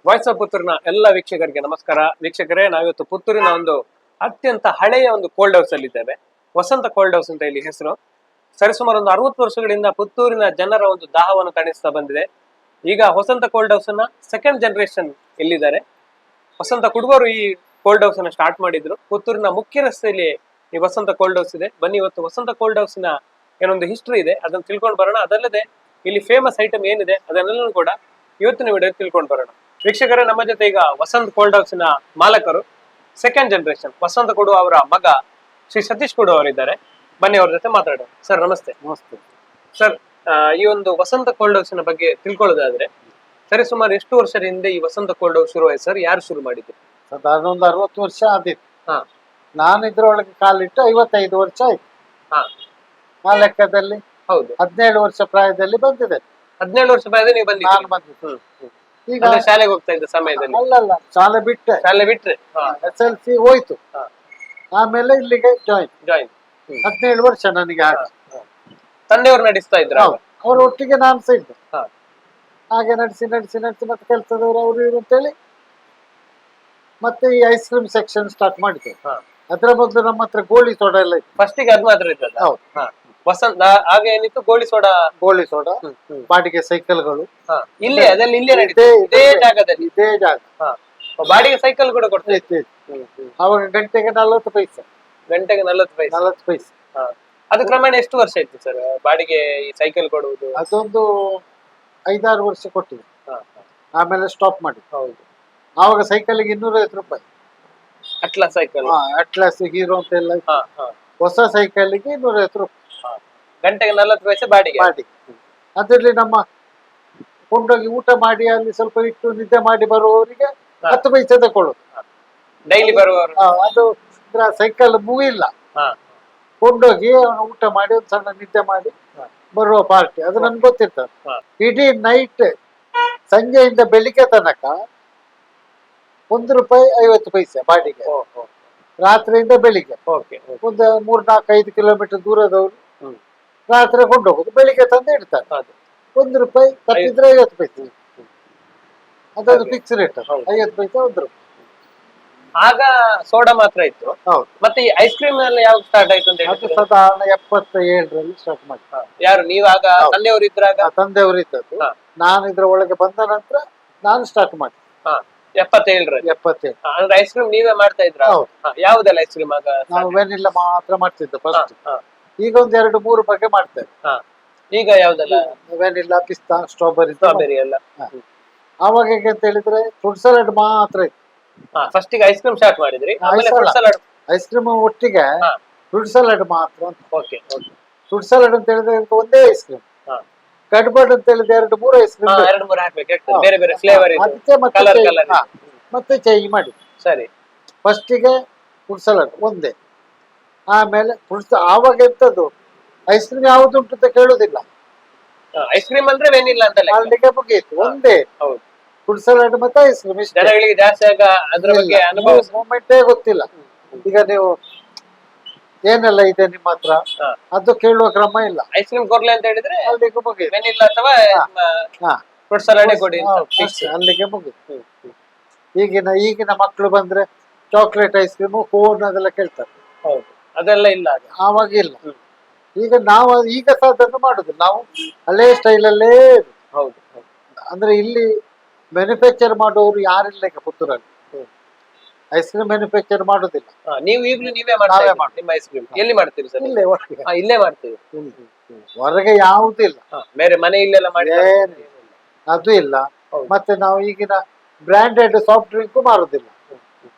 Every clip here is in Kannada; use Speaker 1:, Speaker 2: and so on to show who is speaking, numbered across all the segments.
Speaker 1: ವಾಯ್ಸ್ ಆಫ್ ಪುತ್ತೂರಿನ ಎಲ್ಲ ವೀಕ್ಷಕರಿಗೆ ನಮಸ್ಕಾರ. ವೀಕ್ಷಕರೇ, ನಾವಿವತ್ತು ಪುತ್ತೂರಿನ ಒಂದು ಅತ್ಯಂತ ಹಳೆಯ ಒಂದು ಕೋಲ್ಡ್ ಹೌಸ್ ಅಲ್ಲಿ ಇದ್ದೇವೆ. ವಸಂತ ಕೋಲ್ಡ್ ಹೌಸ್ ಅಂತ ಇಲ್ಲಿ ಹೆಸರು. ಸರಿಸುಮಾರು ಒಂದು 60 ವರ್ಷಗಳಿಂದ ಪುತ್ತೂರಿನ ಜನರ ಒಂದು ದಾಹವನ್ನು ತಣಿಸ್ತಾ ಬಂದಿದೆ. ಈಗ ವಸಂತ ಕೋಲ್ಡ್ ಹೌಸ್ ಅನ್ನ ಸೆಕೆಂಡ್ ಜನರೇಷನ್ ಇಲ್ಲಿದ್ದಾರೆ. ವಸಂತ ಕುಡುಬರು ಈ ಕೋಲ್ಡ್ ಹೌಸ್ ಅನ್ನ ಸ್ಟಾರ್ಟ್ ಮಾಡಿದ್ರು. ಪುತ್ತೂರಿನ ಮುಖ್ಯ ರಸ್ತೆಯಲ್ಲಿ ಈ ವಸಂತ ಕೋಲ್ಡ್ ಹೌಸ್ ಇದೆ. ಬನ್ನಿ, ಇವತ್ತು ವಸಂತ ಕೋಲ್ಡ್ ಹೌಸ್ ನ ಏನೊಂದು ಹಿಸ್ಟ್ರಿ ಇದೆ ಅದನ್ನ ತಿಳ್ಕೊಂಡು ಬರೋಣ. ಅದಲ್ಲದೆ ಇಲ್ಲಿ ಫೇಮಸ್ ಐಟಮ್ ಏನಿದೆ ಅದನ್ನೆಲ್ಲೂ ಕೂಡ ಇವತ್ತಿನ ವಿಡಿಯೋ ತಿಳ್ಕೊಂಡು ಬರೋಣ. ವೀಕ್ಷಕರೇ, ನಮ್ಮ ಜೊತೆ ಈಗ ವಸಂತ ಕೋಲ್ಡ್ ಹೌಸ್ ನ ಮಾಲಕರು, ಸೆಕೆಂಡ್ ಜನರೇಷನ್ ವಸಂತ ಕೊಡು ಅವರ ಮಗ ಶ್ರೀ ಸತೀಶ್ ಕೊಡು ಅವರಿದ್ದಾರೆ. ಬನ್ನಿ, ಅವ್ರ ಜೊತೆ ಮಾತಾಡೋಣ. ಸರ್ ನಮಸ್ತೆ.
Speaker 2: ನಮಸ್ತೆ
Speaker 1: ಸರ್, ಈ ಒಂದು ವಸಂತ ಕೋಲ್ಡ್ ಹೌಸ್ ನ ಬಗ್ಗೆ ತಿಳ್ಕೊಳ್ಳೋದಾದ್ರೆ ಸರಿ ಸುಮಾರು ಎಷ್ಟು ವರ್ಷದ ಹಿಂದೆ ಈ ವಸಂತ ಕೋಲ್ಡ್ ಹೌಸ್ ಶುರುವಾಯ್ತು ಸರ್? ಯಾರು ಶುರು ಮಾಡಿದ್ರು?
Speaker 2: ಸಾಧಾರಣ ಒಂದು 60 ವರ್ಷ ಆದಿತ್ತು.
Speaker 1: ಹಾ
Speaker 2: ನಾನು ಇದ್ರೊಳಗೆ ಕಾಲಿಟ್ಟು 55 ವರ್ಷ ಆಯ್ತು.
Speaker 1: ಹಾ
Speaker 2: ಆ ಲೆಕ್ಕದಲ್ಲಿ
Speaker 1: ಹೌದು,
Speaker 2: 17 ವರ್ಷ ಪ್ರಾಯದಲ್ಲಿ ಬಂದಿದೆ.
Speaker 1: 17 ವರ್ಷ ಪ್ರಾಯದಲ್ಲಿ ನೀವು
Speaker 2: ನಾನು
Speaker 1: ಬಂದಿದ್ದೀರಿ.
Speaker 2: ಬಂದಿದ್ದು ಈಗ
Speaker 1: ಅಂದ್ರೆ ಶಾಲೆಗೆ ಹೋಗ್ತಾ ಇದ್ದ ಸಮಯದಲ್ಲಿ?
Speaker 2: ಅಲ್ಲಲ್ಲ, ಶಾಲೆ ಬಿಟ್ಟೆ,
Speaker 1: ಶಾಲೆ ಬಿಟ್ರೆ
Speaker 2: SLC ಹೋಯ್ತು.
Speaker 1: ಹಾ.
Speaker 2: ಆಮೇಲೆ ಇಲ್ಲಿಗೆ ಜಾಯಿನ್. 17 ವರ್ಷ ನನಗೆ ಆಗ.
Speaker 1: ತಂದೆಯವರು ನಡೆಸ್ತಾ ಇದ್ರ?
Speaker 2: ಅವ್ರ ಒಟ್ಟಿಗೆ ನಾನು ಸಹ ಇದ್ದೆ.
Speaker 1: ಹಾ.
Speaker 2: ಹಾಗೆ ನಡೆಸಿ ನಡೆಸಿ ನಡೆಸಿ ಮತ್ತೆ ಕೆಲಸದವರು ಅವರು ಇವರು ಅಂತೇಳಿ ಮತ್ತೆ ಈ ಐಸ್ ಕ್ರೀಮ್ ಸೆಕ್ಷನ್ ಸ್ಟಾರ್ಟ್ ಮಾಡಿದ್ದೇವೆ. ಅದರ ಮೊದಲು ನಮ್ಮ ಹತ್ರ ಗೋಳಿ ಸೋಡಾ ಎಲ್ಲ ಇತ್ತು.
Speaker 1: ಫಸ್ಟಿಗೆ ಅದ್ ಮಾತ್ರ ಇದ್ದಲ್ಲ?
Speaker 2: ಹೌದು.
Speaker 1: ವಸಂತ ಆಗ ಏನಿತ್ತು? ಗೋಳಿ ಸೋಡಾ.
Speaker 2: ಗೋಳಿ ಸೋಡಾ, ಬಾಡಿಗೆ ಸೈಕಲ್ಗಳು.
Speaker 1: ಇಲ್ಲಿ ಅದೆಲ್ಲ ಇಲ್ಲೇ ನಡೀತದೆ, ಇದೇ ಜಾಗದಲ್ಲಿ?
Speaker 2: ಇದೇ ಜಾಗ.
Speaker 1: ಬಾಡಿಗೆ ಸೈಕಲ್ ಕೂಡ ಕೊಡ್ತಾ
Speaker 2: ಇತ್ತು. ಅವಾಗ ಗಂಟೆಗೆ 40 ಪೈಸೆ.
Speaker 1: ಗಂಟೆಗೆ 40 ಪೈಸೆ?
Speaker 2: 40 ಪೈಸೆ.
Speaker 1: ಅದು ಕ್ರಮೇಣ ಎಷ್ಟು ವರ್ಷ ಇತ್ತು ಸರ್ ಬಾಡಿಗೆ ಈ ಸೈಕಲ್ ಕೊಡುವುದು?
Speaker 2: ಅದೊಂದು 5-6 ವರ್ಷ ಕೊಟ್ಟಿದೆ. ಆಮೇಲೆ ಸ್ಟಾಪ್ ಮಾಡಿ.
Speaker 1: ಹೌದು.
Speaker 2: ಆವಾಗ ಸೈಕಲ್ಗೆ 250 ರೂಪಾಯಿ.
Speaker 1: ಅಟ್ಲಾಸ್ ಸೈಕಲ್,
Speaker 2: ಅಟ್ಲಾಸ್, ಹೀರೋ ಅಂತ ಎಲ್ಲ ಇತ್ತು. ಹೊಸ ಸೈಕಲ್ಗೆ 250 ರೂಪಾಯಿ.
Speaker 1: ಗಂಟೆಗೆ 40 ಪೈಸೆ ಬಾಡಿಗೆ.
Speaker 2: ಅದರಲ್ಲಿ ನಮ್ಮ ಕೊಂಡೋಗಿ ಊಟ ಮಾಡಿ ಅಲ್ಲಿ ಸ್ವಲ್ಪ ಇಟ್ಟು ನಿದ್ದೆ ಮಾಡಿ ಬರುವವರಿಗೆ 10 ಪೈಸೆ ತಕೊಳ್ಳೋದು.
Speaker 1: ಡೈಲಿ ಬರುವವರು?
Speaker 2: ಅದು ಸೈಕಲ್ ಮೂವ್ ಇಲ್ಲ, ಕೊಂಡೋಗಿ ಊಟ ಮಾಡಿ ಒಂದು ಸಣ್ಣ ನಿದ್ದೆ ಮಾಡಿ ಬರುವ ಪಾರ್ಟಿ. ಅದು ನನ್ಗೆ ಗೊತ್ತಿರ್ತದೆ. ಇಡೀ ನೈಟ್ ಸಂಜೆಯಿಂದ ಬೆಳಿಗ್ಗೆ ತನಕ 1 ರೂಪಾಯಿ 50 ಪೈಸೆ ಬಾಡಿಗೆ. ರಾತ್ರಿಯಿಂದ ಬೆಳಿಗ್ಗೆ ಒಂದು 3-4-5 ಕಿಲೋಮೀಟರ್ ದೂರದವರು ರಾತ್ರಿ ಕೊಂಡೋಗುದು, ಬೆಳಿಗ್ಗೆ ತಂದು ಇಡ್ತಾರೆ. 1 ರೂಪಾಯಿ ತಪ್ಪಿದ್ರೆ 50 ಪೈಸೆ. ಅದೊಂದು ಫಿಕ್ಸ್ ರೇಟ್. 50 ಪೈಸೆ 1 ರೂಪಾಯಿ.
Speaker 1: ಆಗ ಸೋಡಾ ಮಾತ್ರ ಇತ್ತು.
Speaker 2: ಹೌದು.
Speaker 1: ಮತ್ತೆ ಈ ಐಸ್ ಕ್ರೀಮ್ ಎಲ್ಲ ಯಾವಾಗ ಸ್ಟಾರ್ಟ್ ಆಯ್ತು ಅಂತ
Speaker 2: ಅದು ಸಾಧಾರಣ 77ರಲ್ಲಿ ಸ್ಟಾರ್ಟ್ ಮಾಡಿ.
Speaker 1: ಯಾರು ನೀವು ಆಗ ತಂದೆಯವರು ಇದ್ರಾಗ?
Speaker 2: ತಂದೆಯವರು ಇದ್ದದ್ದು. ನಾನು ಇದ್ರ ಒಳಗೆ ಬಂದ ನಂತರ ನಾನು ಸ್ಟಾರ್ಟ್ ಮಾಡಿ.
Speaker 1: 77ರಲ್ಲಿ?
Speaker 2: 77.
Speaker 1: ಅಂದ್ರೆ ಐಸ್ ಕ್ರೀಮ್ ನೀವೇ ಮಾಡ್ತಾ ಇದ್ರ? ಯಾವುದೆಲ್ಲ ಐಸ್ ಕ್ರೀಮ್ ಆಗ?
Speaker 2: ನಾವು ವೆನಿಲ್ಲ ಮಾತ್ರ ಮಾಡ್ತಿದ್ದೆ ಫಸ್ಟ್. ಈಗ ಒಂದು 2-3 ಬಗೆ ಮಾಡ್ತೇವೆ.
Speaker 1: ಈಗ ಯಾವ್ದೆಲ್ಲ?
Speaker 2: ವೆನಿಲ್ಲ, ಪಿಸ್ತಾ,
Speaker 1: ಸ್ಟ್ರಾಬೆರಿ ಎಲ್ಲ.
Speaker 2: ಆವಾಗ ಹೇಗೆ ಅಂತ ಹೇಳಿದ್ರೆ ಫ್ರೂಟ್ ಸಲಾಡ್ ಮಾತ್ರ ಇತ್ತು.
Speaker 1: ಫಸ್ಟ್ ಗೆ ಐಸ್ ಕ್ರೀಮ್ ಸ್ಟಾರ್ಟ್ ಮಾಡಿದ್ರಿ,
Speaker 2: ಐಸ್ ಕ್ರೀಮ್ ಒಟ್ಟಿಗೆ ಫ್ರೂಟ್ ಸಲಾಡ್ ಮಾತ್ರ ಅಂತ.
Speaker 1: ಓಕೆ.
Speaker 2: ಫ್ರೂಟ್ ಸಲಾಡ್ ಅಂತ ಹೇಳಿದ್ರೆ ಒಂದೇ ಐಸ್ ಕ್ರೀಮ್. ಕಡ್ಬಡ್ ಅಂತ ಹೇಳಿದ್ರೆ 2-3 ಐಸ್ ಕ್ರೀಮ್,
Speaker 1: 2-3 ಹಾಕ್ಬೇಕು, ಬೇರೆ ಬೇರೆ ಫ್ಲೇವರ್ ಇದೆ.
Speaker 2: ಅದಕ್ಕೆ ಮತ್ತೆ ಚೇಂಜ್ ಮಾಡಿ.
Speaker 1: ಸರಿ.
Speaker 2: ಫಸ್ಟಿಗೆ ಫ್ರೂಟ್ ಸಲಾಡ್ ಒಂದೇ. ಆಮೇಲೆ ಆವಾಗ ಎಂತದ್ದು ಐಸ್ ಕ್ರೀಮ್ ಯಾವ್ದುಂಟು ಅಂತ ಕೇಳುದಿಲ್ಲ.
Speaker 1: ಐಸ್ ಕ್ರೀಮ್ ಅಂದ್ರೆ ವೆನಿಲ್ಲ ಅಂತ
Speaker 2: ಅಲ್ಲಿಗೆ ಮುಗಿಯಿತು. ಒಂದೇ ಫ್ರೂಟ್ ಸಲಾಡ್ ಮತ್ತೆ ಐಸ್ ಕ್ರೀಮ್.
Speaker 1: ಜನಗಳಿಗೆ ಜಾಸ್ತಿ ಆಗ ಅದ್ರ ಬಗ್ಗೆ ಅನುಭವ
Speaker 2: ಮೂಮೆಂಟೇ ಗೊತ್ತಿಲ್ಲ. ಈಗ ನೀವು ಏನೆಲ್ಲ ಇದೆ ನಿಮ್ಮ ಹತ್ರ ಅದು ಕೇಳುವ ಕ್ರಮ ಇಲ್ಲ.
Speaker 1: ಐಸ್ ಕ್ರೀಮ್ ಕೊಡ್ಲಿ ಅಂತ ಹೇಳಿದ್ರೆ
Speaker 2: ಅಲ್ಲಿಗೆ ಮುಗಿಯಿತು.
Speaker 1: ವೆನಿಲ್ಲ ಅಥವಾ ಫ್ರೂಟ್ ಸಲಾಡ್ ಕೊಡಿ
Speaker 2: ಅಲ್ಲಿಗೆ ಮುಗಿಯಿತು. ಈಗಿನ ಮಕ್ಕಳು ಬಂದ್ರೆ ಚಾಕ್ಲೇಟ್ ಐಸ್ ಕ್ರೀಮ್, ಕೋನ್ ಅದೆಲ್ಲ ಕೇಳ್ತಾರೆ.
Speaker 1: ಹೌದು, ಅದೆಲ್ಲ ಇಲ್ಲ
Speaker 2: ಆವಾಗ ಇಲ್ಲ. ಈಗ ನಾವು ಈಗ ಸಹ ಅದನ್ನು ಮಾಡುದು. ನಾವು ಹಳೆ ಸ್ಟೈಲಲ್ಲೇ.
Speaker 1: ಹೌದು.
Speaker 2: ಅಂದ್ರೆ ಇಲ್ಲಿ ಮ್ಯಾನುಫ್ಯಾಕ್ಚರ್ ಮಾಡುವವರು ಯಾರಿಲ್ಲ ಈಗ ಪುತ್ತೂರಲ್ಲಿ. ಐಸ್ ಕ್ರೀಮ್ ಮ್ಯಾನುಫ್ಯಾಕ್ಚರ್ ಮಾಡುದಿಲ್ಲ.
Speaker 1: ನೀವು ಈಗಲೂ ನೀವೇ ಮಾಡ್ತೀವಿ ನಿಮ್ಮ ಐಸ್ ಕ್ರೀಮ್? ಎಲ್ಲಿ ಮಾಡ್ತೀರಿ ಸರ್? ಇಲ್ಲೇ ಮಾಡ್ತೀವಿ.
Speaker 2: ಹೊರಗೆ ಯಾವುದಿಲ್ಲ.
Speaker 1: ಬೇರೆ ಮನೆ ಇಲ್ಲೆಲ್ಲ ಮಾಡಿ
Speaker 2: ಅದು ಇಲ್ಲ. ಮತ್ತೆ ನಾವು ಈಗಿನ ಬ್ರಾಂಡೆಡ್ ಸಾಫ್ಟ್ ಡ್ರಿಂಕ್ ಮಾರುದಿಲ್ಲ.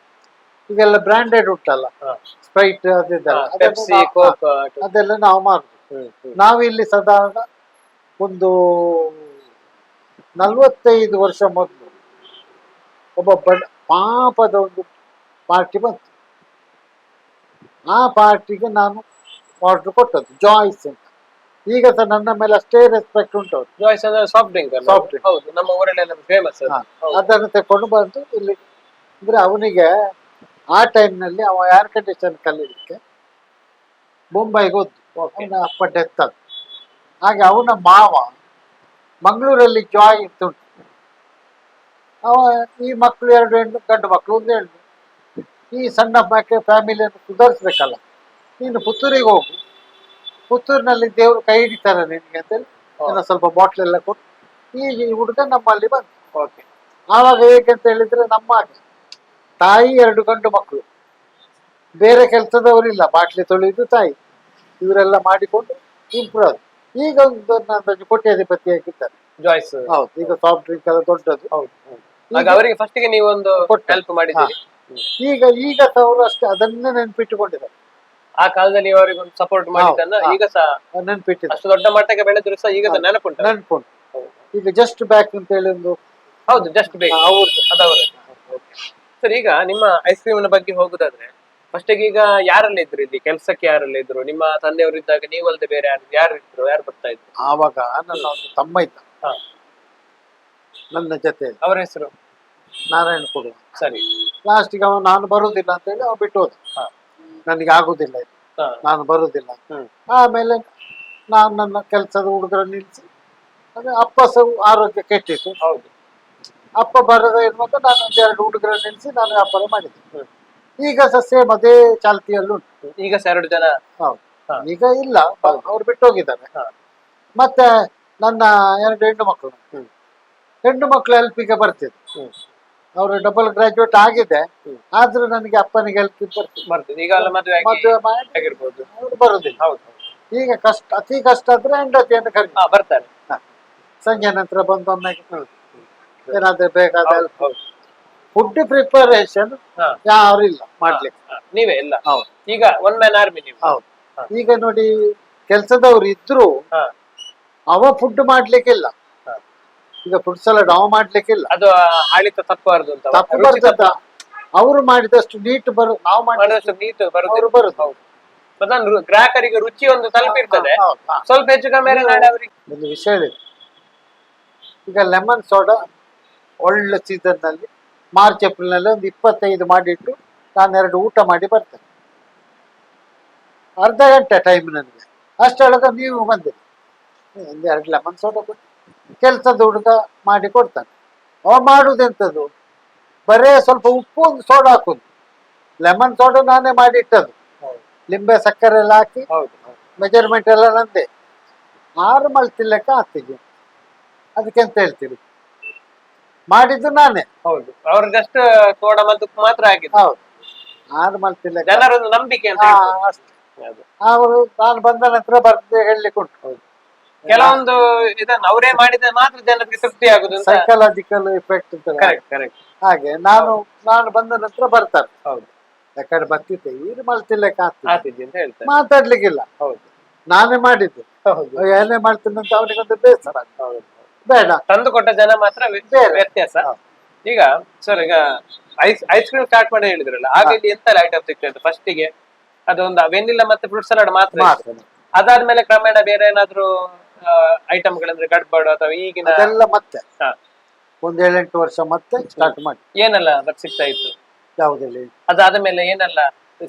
Speaker 2: ಈಗೆಲ್ಲ ಬ್ರಾಂಡೆಡ್ ಉಂಟಲ್ಲ, ಸ್ಪ್ರೈಟ್ ಅದೆಲ್ಲ ನಾವು ಮಾರುದು. ನಾವು ಇಲ್ಲಿ ಸಾಧಾರಣ ಒಂದು 45 ವರ್ಷ ಮೊದಲು ಒಬ್ಬ ಪಾಪದ ಒಂದು ಪಾರ್ಟಿ ಬಂತು. ಆ ಪಾರ್ಟಿಗೆ ನಾನು ಆರ್ಡರ್ ಕೊಟ್ಟದ್ದು ಜಾಯ್ಸ್ ಅಂತ. ಈಗ ಸಹ ನನ್ನ ಮೇಲೆ ಅಷ್ಟೇ ರೆಸ್ಪೆಕ್ಟ್ ಉಂಟು.
Speaker 1: ಜಾಯ್ಸ್ ಅಂದ್ರೆ ಸಾಫ್ಟ್ ಡ್ರಿಂಕ್. ಹೌದು, ನಮ್ಮ ಊರಲ್ಲೆಲ್ಲ ಫೇಮಸ್.
Speaker 2: ಅದನ್ನು ತಕೊಂಡು ಬಂದು ಇಲ್ಲಿ. ಅಂದ್ರೆ ಅವನಿಗೆ ಆ ಟೈಮ್ನಲ್ಲಿ ಅವ ಏರ್ ಕಂಡೀಷನ್ ಕಲೀಲಿಕ್ಕೆ ಮುಂಬೈಗೆ ಹೋದ್ದು. ಅವನ ಅಪ್ಪ ಡೆತ್ ಅದು. ಹಾಗೆ ಅವನ ಮಾವ ಮಂಗಳೂರಲ್ಲಿ ಜಾಯ್ ಅಂತ ಉಂಟು, ಅವ ಈ ಮಕ್ಕಳು 2 ಹೆಣ್ಣು, ಗಂಡು ಮಕ್ಕಳು 1 ಹೆಣ್ಣು. ಈ ಸಣ್ಣ ಫ್ಯಾಮಿಲಿಯನ್ನು ಸುಧಾರಿಸ್ಬೇಕಲ್ಲ, ನೀನು ಪುತ್ತೂರಿಗೆ ಹೋಗು, ಪುತ್ತೂರಿನಲ್ಲಿ ದೇವರು ಕೈ ಹಿಡಿತಾರೆ ನಿನಗೆ ಅಂತೇಳಿ ಏನೋ ಸ್ವಲ್ಪ ಬಾಟ್ಲ್ ಎಲ್ಲ ಕೊಟ್ಟು ಈಗ ಈ ಹುಡುಗ ನಮ್ಮಲ್ಲಿ ಬಂದ.
Speaker 1: ಓಕೆ.
Speaker 2: ಆವಾಗ ಹೇಗೆ ಅಂತ ಹೇಳಿದ್ರೆ, ನಮ್ಮ ಹಾಗೆ ತಾಯಿ 2 ಗಂಡು ಮಕ್ಕಳು, ಬೇರೆ ಕೆಲಸದವರಿಲ್ಲ, ಬಾಟ್ಲಿ ತೊಳೆಯುದು ತಾಯಿ, ಇವರೆಲ್ಲ ಮಾಡಿಕೊಂಡು ಇಂಪ್ರೂವ್ ಆದ್ರು. ಈಗ ಒಂದು ಕೋಟ್ಯಾಧಿಪತಿ ಆಗಿದ್ದಾರೆ.
Speaker 1: ಜಾಯ್ಸ್.
Speaker 2: ಹೌದು, ಈಗ ಸಾಫ್ಟ್ ಡ್ರಿಂಕ್ ಎಲ್ಲ ದೊಡ್ಡದು.
Speaker 1: ಹೌದು. ಆಗ ಅವರಿಗೆ ಫಸ್ಟ್ ಗೆ ನೀವು ಒಂದು ಹೆಲ್ಪ್ ಮಾಡಿದ್ದೀರಿ.
Speaker 2: ಈಗ ಅವರು ಅಷ್ಟೇ ಅದನ್ನೇ ನೆನ್ಪಿಟ್ಟುಕೊಂಡಿದ್ದಾರೆ.
Speaker 1: ಆ ಕಾಲದಲ್ಲಿ ಅವರಿಗೆ ಒಂದು ಸಪೋರ್ಟ್ ಮಾಡಿದ್ದನ್ನ ಈಗ ಸಹ
Speaker 2: ನೆನ್ಪಿಟ್ಟಿದ್ದಾರೆ.
Speaker 1: ಅಷ್ಟು ದೊಡ್ಡ ಮಟ್ಟಕ್ಕೆ ಬೆಳೆದ್ರು ಸಹ ಈಗ ನೆನಪುಂಟು.
Speaker 2: ನೆನ್ಪುಂಟು. ಈಗ ಜಸ್ಟ್ ಬ್ಯಾಕ್ ಅಂತ ಹೇಳಿ ಒಂದು,
Speaker 1: ಹೌದು, ಜಸ್ಟ್ ಬೇಕು
Speaker 2: ಅವ್ರದ್ದು
Speaker 1: ಅದವರದ್ದು. ಸರ್, ಈಗ ನಿಮ್ಮ ಐಸ್ ಕ್ರೀಮ್ ಬಗ್ಗೆ ಹೋಗುದಾದ್ರೆ ಫಸ್ಟ್ ಈಗ ಯಾರೆಲ್ಲ ಇದ್ರು ಇಲ್ಲಿ ಕೆಲ್ಸಕ್ಕೆ? ಯಾರೆಲ್ಲ ಇದ್ರು? ನಿಮ್ಮ ತಂದೆಯವರು ಇದ್ದಾಗ ನೀವಲ್ದೆ ಬೇರೆ ಯಾರು ಇದ್ರು? ಯಾರು ಬರ್ತಾ ಇದ್ರು?
Speaker 2: ಆವಾಗ ನನ್ನ ಒಂದು ತಮ್ಮ ಇದ್ದ ನನ್ನ ಜೊತೆ,
Speaker 1: ಅವರ ಹೆಸರು
Speaker 2: ನಾರಾಯಣ ಕೊಡುವ.
Speaker 1: ಸರಿ.
Speaker 2: ಲಾಸ್ಟಿಗೆ ನಾನು ಬರುದಿಲ್ಲ ಅಂತ ಹೇಳಿ ಅವ ಬಿಟ್ಟು ಹೋದ. ನನಗೆ ಆಗುದಿಲ್ಲ ಇದು, ನಾನು ಬರುದಿಲ್ಲ. ಆಮೇಲೆ ನಾನು ನನ್ನ ಕೆಲಸದ ಹುಡುಗರ ನಿಲ್ಸಿ, ಅಪ್ಪ ಸಹ ಆರೋಗ್ಯ ಕೆಟ್ಟಿತ್ತು.
Speaker 1: ಹೌದು.
Speaker 2: ಅಪ್ಪ ಬರದ ಇರುವಾಗ ನಾನು 1-2 ಹುಡುಗರ ನಿಲ್ಸಿ ನಾನು ವ್ಯಾಪಾರ ಮಾಡಿದ್ದೆ. ಈಗ ಸಹ ಸೇಮ್ ಅದೇ ಚಾಲ್ತಿಯಲ್ಲುಂಟು.
Speaker 1: ಈಗ ಸಹ 2 ಜನ.
Speaker 2: ಹೌದು. ಈಗ ಇಲ್ಲ, ಅವ್ರು ಬಿಟ್ಟು ಹೋಗಿದ್ದಾರೆ. ಮತ್ತೆ ನನ್ನ 2 ಹೆಣ್ಣು ಮಕ್ಕಳು, ಹೆಣ್ಣು ಮಕ್ಕಳು ಹೆಲ್ಪಿಗೆ ಬರ್ತಿದ್ರು. ಅವರು ಡಬಲ್ ಗ್ರಾಜುಯೇಟ್ ಆಗಿದೆ, ಆದ್ರೂ ನನಗೆ ಅಪ್ಪನಿಗೆ ಹೆಲ್ಪ್
Speaker 1: ಬರ್ತದೆ. ಈಗ ಎಲ್ಲ ಮದುವೆ ಆಗಿರ್ಬೋದು,
Speaker 2: ಅವ್ರು ಬರುದಿಲ್ಲ.
Speaker 1: ಹೌದು.
Speaker 2: ಈಗ ಕಷ್ಟ, ಅತಿ ಕಷ್ಟ ಆದ್ರೆ ಹೆಂಡತಿಯನ್ನು ಕರೀತಾರೆ,
Speaker 1: ಬರ್ತಾರೆ.
Speaker 2: ಸಂಜೆ ನಂತರ ಬಂದೊಮ್ಮೆ ಏನಾದ್ರೆ ಬೇಕಾದ ಫುಡ್ ಪ್ರಿಪರೇಷನ್ ಯಾರು ಇಲ್ಲ ಮಾಡ್ಲಿಕ್ಕೆ,
Speaker 1: ನೀವೇ ಎಲ್ಲ.
Speaker 2: ಹೌದು.
Speaker 1: ಈಗ 1 ಮ್ಯಾನ್ ಆರ್ಮಿ ನೀವು.
Speaker 2: ಹೌದು. ಈಗ ನೋಡಿ, ಕೆಲಸದವ್ರು ಇದ್ರು ಅವ ಫುಡ್ ಮಾಡ್ಲಿಕ್ಕಿಲ್ಲ. ಈಗ ಫುಡ್ ಸಲಾಡ್ ಅವ ಮಾಡ್ಲಿಕ್ಕಿಲ್ಲ,
Speaker 1: ಅದು ಹಾಳಿತ ತಪ್ಪಬಾರ್ದು ಅಂತ.
Speaker 2: ತಪ್ಪು ಬರ್ತದ. ಅವರು ಮಾಡಿದಷ್ಟು ನೀಟ್ ಬರು, ನಾವು
Speaker 1: ಮಾಡಿದಷ್ಟು ನೀಟ್
Speaker 2: ಅವರು ಬರುದು.
Speaker 1: ಗ್ರಾಹಕರಿಗೆ ರುಚಿ ಒಂದು ತಲುಪಿರ್ತದೆ. ಸ್ವಲ್ಪ ಹೆಚ್ಚು ಕಮ್ಮಿ ನಾಳೆ ಅವರಿಗೆ
Speaker 2: ಒಂದು ವಿಷಯ ಹೇಳಿದೆ. ಈಗ ಲೆಮನ್ ಸೋಡಾ ಒಳ್ಳೆ ಸೀಸನ್ ನಲ್ಲಿ ಮಾರ್ಚ್ ಏಪ್ರಿಲ್ ನಲ್ಲಿ ಒಂದು 25 ಮಾಡಿಟ್ಟು ನಾನು 2 ಊಟ ಮಾಡಿ ಬರ್ತೇನೆ. ಅರ್ಧ ಗಂಟೆ ಟೈಮ್ ನನಗೆ. ಅಷ್ಟೊಳಗೆ ನೀವು ಬಂದಿರಿ, 1-2 ಲೆಮನ್ ಸೋಡಾ ಕೊಟ್ಟು ಕೆಲಸದ ಹುಡುಗ ಮಾಡಿ ಕೊಡ್ತಾನೆ. ಅವ ಮಾಡುದೆಂತದ್ದು, ಬರೇ ಸ್ವಲ್ಪ ಉಪ್ಪು, ಒಂದು ಸೋಡಾ ಹಾಕುದು. ಲೆಮನ್ ಸೋಡಾ ನಾನೇ ಮಾಡಿ ಇಟ್ಟದ್ದು, ಲಿಂಬೆ ಸಕ್ಕರೆ ಎಲ್ಲ ಹಾಕಿ, ಮೆಜರ್ಮೆಂಟ್ ಎಲ್ಲ ನಂದೆ. 6 ಮಲ್ತಿ ಲೆಕ್ಕ ಹಾಕ್ತಿದ್ದೆ. ಅದಕ್ಕೆ ಎಂತ ಹೇಳ್ತೀರಿ, ಮಾಡಿದ್ದು ನಾನೇ.
Speaker 1: ಹೌದು, ಅವ್ರು ಜಸ್ಟ್ ಸೋಡಾ ಮತ್ತು ಉಪ್ಪು ಮಾತ್ರ ಹಾಕಿದ್ದು.
Speaker 2: ಹೌದು, 6 ಮಲ್ತಿ ಲೆಕ್ಕ.
Speaker 1: ಜನರೊಂದು ನಂಬಿಕೆ ಅಂತ
Speaker 2: ಅಷ್ಟೇ. ಅವರು ನಾನು ಬಂದ ನಂತರ ಬರ್ದೆ ಹೇಳಲಿಕ್ಕೆ ಉಂಟು.
Speaker 1: ಕೆಲವೊಂದು ಇದನ್ನು ಅವರೇ ಮಾಡಿದ ಮಾತ್ರ ಜನರಿಗೆ ತೃಪ್ತಿ ಆಗುದು.
Speaker 2: ಸೈಕಲಾಜಿಕಲ್ ಎಫೆಕ್ಟ್ ಹಾಗೆ. ನಾನು ಬಂದ ನಂತರ ಬರ್ತಾರೆ.
Speaker 1: ಹೌದು,
Speaker 2: ಯಾಕಡೆ ಬರ್ತಿದ್ದೆ, ಈರು ಮಲ್ತಿಲ್ಲಕ್ಕೆ
Speaker 1: ಆಗ್ತಿದ್ದೆ ಅಂತ ಹೇಳ್ತಾರೆ.
Speaker 2: ಮಾತಾಡ್ಲಿಕ್ಕಿಲ್ಲ.
Speaker 1: ಹೌದು,
Speaker 2: ನಾನೇ ಮಾಡಿದ್ದು. ಏನೇ ಮಾಡ್ತೀನಿ ಅಂತ ಅವನಿಗೊಂದು ಬೇಸರ. ಬೇಡ,
Speaker 1: ತಂದು ಕೊಟ್ಟ ಜನ ಮಾತ್ರ ವ್ಯತ್ಯಾಸ. ಈಗ ಸರ್, ಈಗ ಐಸ್ ಕ್ರೀಮ್ ಸ್ಟಾರ್ಟ್ ಮಾಡಿ ಹೇಳಿದ್ರಲ್ಲ, ಆಗ ಇಲ್ಲಿ ಎಂತ ಐಟಮ್ ಸಿಗ್ತದೆ? ಫಸ್ಟ್ ಗೆ ಅದೊಂದು ವೆನಿಲ್ಲಾ ಮತ್ತೆ ಫ್ರೂಟ್ ಸಲಾಡ್ ಮಾತ್ರ. ಅದಾದ್ಮೇಲೆ ಕ್ರಮೇಣ ಬೇರೆ ಏನಾದ್ರು ಐಟಮ್ ಗಳಂದ್ರೆ ಗಡ್ಬಡ್ ಅಥವಾ ಈಗಿನ
Speaker 2: ಅದೆಲ್ಲ ಮತ್ತೆ ಒಂದು 7-8 ವರ್ಷ ಮತ್ತೆ ಸ್ಟಾರ್ಟ್ ಮಾಡಿ.
Speaker 1: ಏನೆಲ್ಲ ಸಿಗ್ತಾ ಇತ್ತು?
Speaker 2: ಯಾವುದಲ್ಲಿ
Speaker 1: ಅದಾದ ಮೇಲೆ ಏನೆಲ್ಲ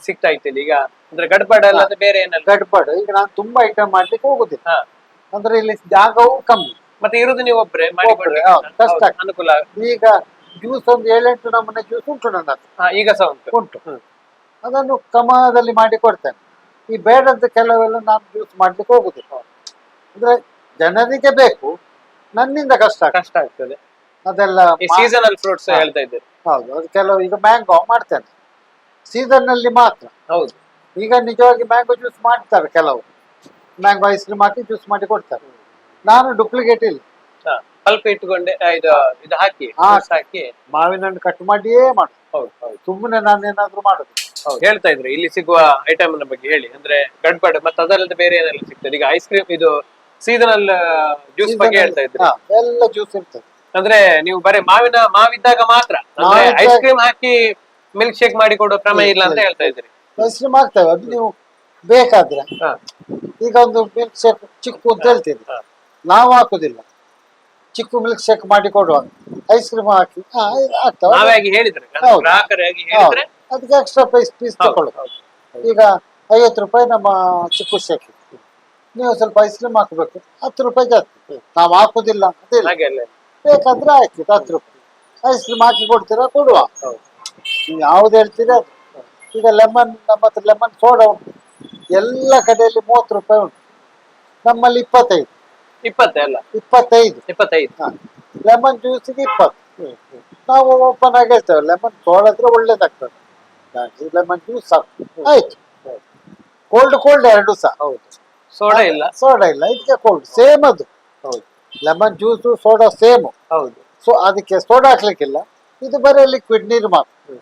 Speaker 1: ಸಿಗ್ತಾ ಇತ್ತು ಈಗ? ಅಂದ್ರೆ ಗಡ್ಬಡ್ ಅಲ್ಲ, ಬೇರೆ ಏನೆಲ್ಲ?
Speaker 2: ಗಡ್ಬಡ್ ಈಗ ನಾನು ತುಂಬಾ ಐಟಮ್ ಮಾಡ್ಲಿಕ್ಕೆ ಹೋಗುದಿಲ್ಲ, ಅಂದ್ರೆ ಇಲ್ಲಿ ಜಾಗವು ಕಮ್ಮಿ.
Speaker 1: ಮತ್ತೆ ಇರುದು ನೀವು ಒಬ್ರೆ
Speaker 2: ಕಷ್ಟ,
Speaker 1: ಅನುಕೂಲ.
Speaker 2: ಈಗ ಜ್ಯೂಸ್ ಒಂದು 7-8 ನಮೂನೆ ಜ್ಯೂಸ್ ಉಂಟು ನನ್ನ ಹತ್ರ.
Speaker 1: ಈಗ ಸಹ
Speaker 2: ಉಂಟು. ಅದನ್ನು ಕ್ರಮದಲ್ಲಿ ಮಾಡಿ ಕೊಡ್ತೇನೆ. ಈ ಬೇಡದ ಕೆಲವೆಲ್ಲ ನಾನು ಜ್ಯೂಸ್ ಮಾಡ್ಲಿಕ್ಕೆ ಹೋಗುದಿಲ್ಲ, ಅಂದ್ರೆ ಜನರಿಗೆ ಬೇಕು, ನನ್ನಿಂದ ಕಷ್ಟ
Speaker 1: ಆಗ್ತದೆ.
Speaker 2: ಅದೆಲ್ಲ
Speaker 1: ಸೀಸನಲ್ ಫ್ರೂಟ್ಸ್ ಹೇಳ್ತಾ ಇದ್ದೇವೆ.
Speaker 2: ಹೌದು, ಅದು ಕೆಲವು ಈಗ ಮ್ಯಾಂಗೋ ಮಾಡ್ತೇನೆ ಸೀಸನ್ ನಲ್ಲಿ ಮಾತ್ರ.
Speaker 1: ಹೌದು, ಈಗ
Speaker 2: ನಿಜವಾಗಿ ಮ್ಯಾಂಗೋ ಜ್ಯೂಸ್ ಮಾಡ್ತಾರೆ ಕೆಲವು, ಮ್ಯಾಂಗೋ ಐಸ್ ಕ್ರೀಮ್ ಹಾಕಿ ಜ್ಯೂಸ್ ಮಾಡಿ ಕೊಡ್ತಾರೆ. ನಾನು ಡೂಪ್ಲಿಕೇಟ್ ಇಲ್ಲ,
Speaker 1: ಸ್ವಲ್ಪ ಇಟ್ಟುಕೊಂಡೆ ಇದು ಹಾಕಿ
Speaker 2: ಮಾವಿನ ಹಣ್ಣು ಕಟ್ ಮಾಡಿಯೇ ಮಾಡು.
Speaker 1: ಹೌದು,
Speaker 2: ಸುಮ್ಮನೆ ನಾನೇನಾದ್ರೂ ಮಾಡುದು.
Speaker 1: ಹೇಳ್ತಾ ಇದ್ರೆ ಇಲ್ಲಿ ಸಿಗುವ ಐಟಮ್ ಬಗ್ಗೆ ಹೇಳಿ, ಅಂದ್ರೆ ಗಡ್ಬಡ್ ಮತ್ತೆ ಅದಲ್ಲದೆ ಬೇರೆ ಏನೆಲ್ಲ ಸಿಗ್ತದೆ? ಈಗ ಐಸ್ ಕ್ರೀಮ್ ಇದು ಸೀಸನಲ್ ಜ್ಯೂಸ್ ಬಗ್ಗೆ ಹೇಳ್ತಾ ಇದ್ರೆ
Speaker 2: ಎಲ್ಲ ಜ್ಯೂಸ್ ಇರ್ತದೆ.
Speaker 1: ಅಂದ್ರೆ ನೀವು ಬರೀ ಮಾವಿದ್ದಾಗ ಮಾತ್ರ ಐಸ್ ಕ್ರೀಮ್ ಹಾಕಿ ಮಿಲ್ಕ್ ಶೇಕ್ ಮಾಡಿ ಕೊಡೋ ಕ್ರಮ ಇಲ್ಲ ಅಂತ ಹೇಳ್ತಾ ಇದ್ರಿ.
Speaker 2: ಐಸ್ ಕ್ರೀಮ್ ಹಾಕ್ತೇವೆ, ಅದು ನೀವು ಬೇಕಾದ್ರೆ. ಈಗ ಒಂದು ಮಿಲ್ಕ್ ಶೇಕ್ ಚಿಕ್ಕು ಅಂತ ಹೇಳ್ತೀವಿ, ನಾವು ಹಾಕುದಿಲ್ಲ. ಚಿಕ್ಕು ಮಿಲ್ಕ್ ಶೇಕ್ ಮಾಡಿ ಕೊಡುವ ಐಸ್ ಕ್ರೀಮ್ ಹಾಕಿ
Speaker 1: ಹೇಳಿದ್ರೆ
Speaker 2: ಅದಕ್ಕೆ ಎಕ್ಸ್ಟ್ರಾ ಪೀಸ್ ತಗೊಳ್ಳುದು. ಈಗ 50 ರೂಪಾಯಿ ನಮ್ಮ ಚಿಕ್ಕು ಶೇಕ್, ನೀವು ಸ್ವಲ್ಪ ಐಸ್ ಕ್ರೀಮ್ ಹಾಕಬೇಕು, 10 ರೂಪಾಯಿ ಜಾಸ್ತಿ. ನಾವು ಹಾಕುದಿಲ್ಲ ಅಂತ ಇಲ್ಲ, ಬೇಕಾದ್ರೆ ಹಾಕಿ 10 ರೂಪಾಯಿ ಐಸ್ ಕ್ರೀಮ್ ಹಾಕಿ ಕೊಡ್ತೀರಾ ಕೊಡುವ,
Speaker 1: ಹೌದು.
Speaker 2: ನೀವು ಯಾವ್ದು ಹೇಳ್ತೀರಾ ಅದು. ಈಗ ಲೆಮನ್, ನಮ್ಮ ಹತ್ರ ಲೆಮನ್ ಸೋಡಾ ಉಂಟು, ಎಲ್ಲ ಕಡೆಯಲ್ಲಿ 30 ರೂಪಾಯಿ ಉಂಟು, ನಮ್ಮಲ್ಲಿ 25.
Speaker 1: 20 ಅಲ್ಲ,
Speaker 2: 25.
Speaker 1: 25.
Speaker 2: ಲೆಮನ್ ಜ್ಯೂಸಿಗೆ 20. ನಾವು ಓಪನ್ ಆಗಿ ಹೇಳ್ತೇವೆ ಲೆಮನ್ ಸೋಡಾ ಆದ್ರೆ ಒಳ್ಳೇದಾಗ್ತದೆ, ಲೆಮನ್ ಜ್ಯೂಸ್ ಸಾಕು ಆಯ್ತು. ಕೋಲ್ಡ್ ಕೋಲ್ಡ್ ಎರಡು ಸಹ.
Speaker 1: ಹೌದು, ಸೋಡಾ ಇಲ್ಲ.
Speaker 2: ಸೋಡಾ ಇಲ್ಲ, ಇದಕ್ಕೆ ಕೋಲ್ಡ್ ಸೇಮ್ ಅದು.
Speaker 1: ಹೌದು
Speaker 2: ಲೆಮನ್ ಜ್ಯೂಸು ಸೋಡಾ ಸೇಮ್.
Speaker 1: ಹೌದು.
Speaker 2: ಸೊ ಅದಕ್ಕೆ ಸೋಡಾ ಹಾಕ್ಲಿಕ್ಕಿಲ್ಲ, ಇದು ಬರೀ ಲಿಕ್ವಿಡ್ ನೀರು ಮಾತ್ರ,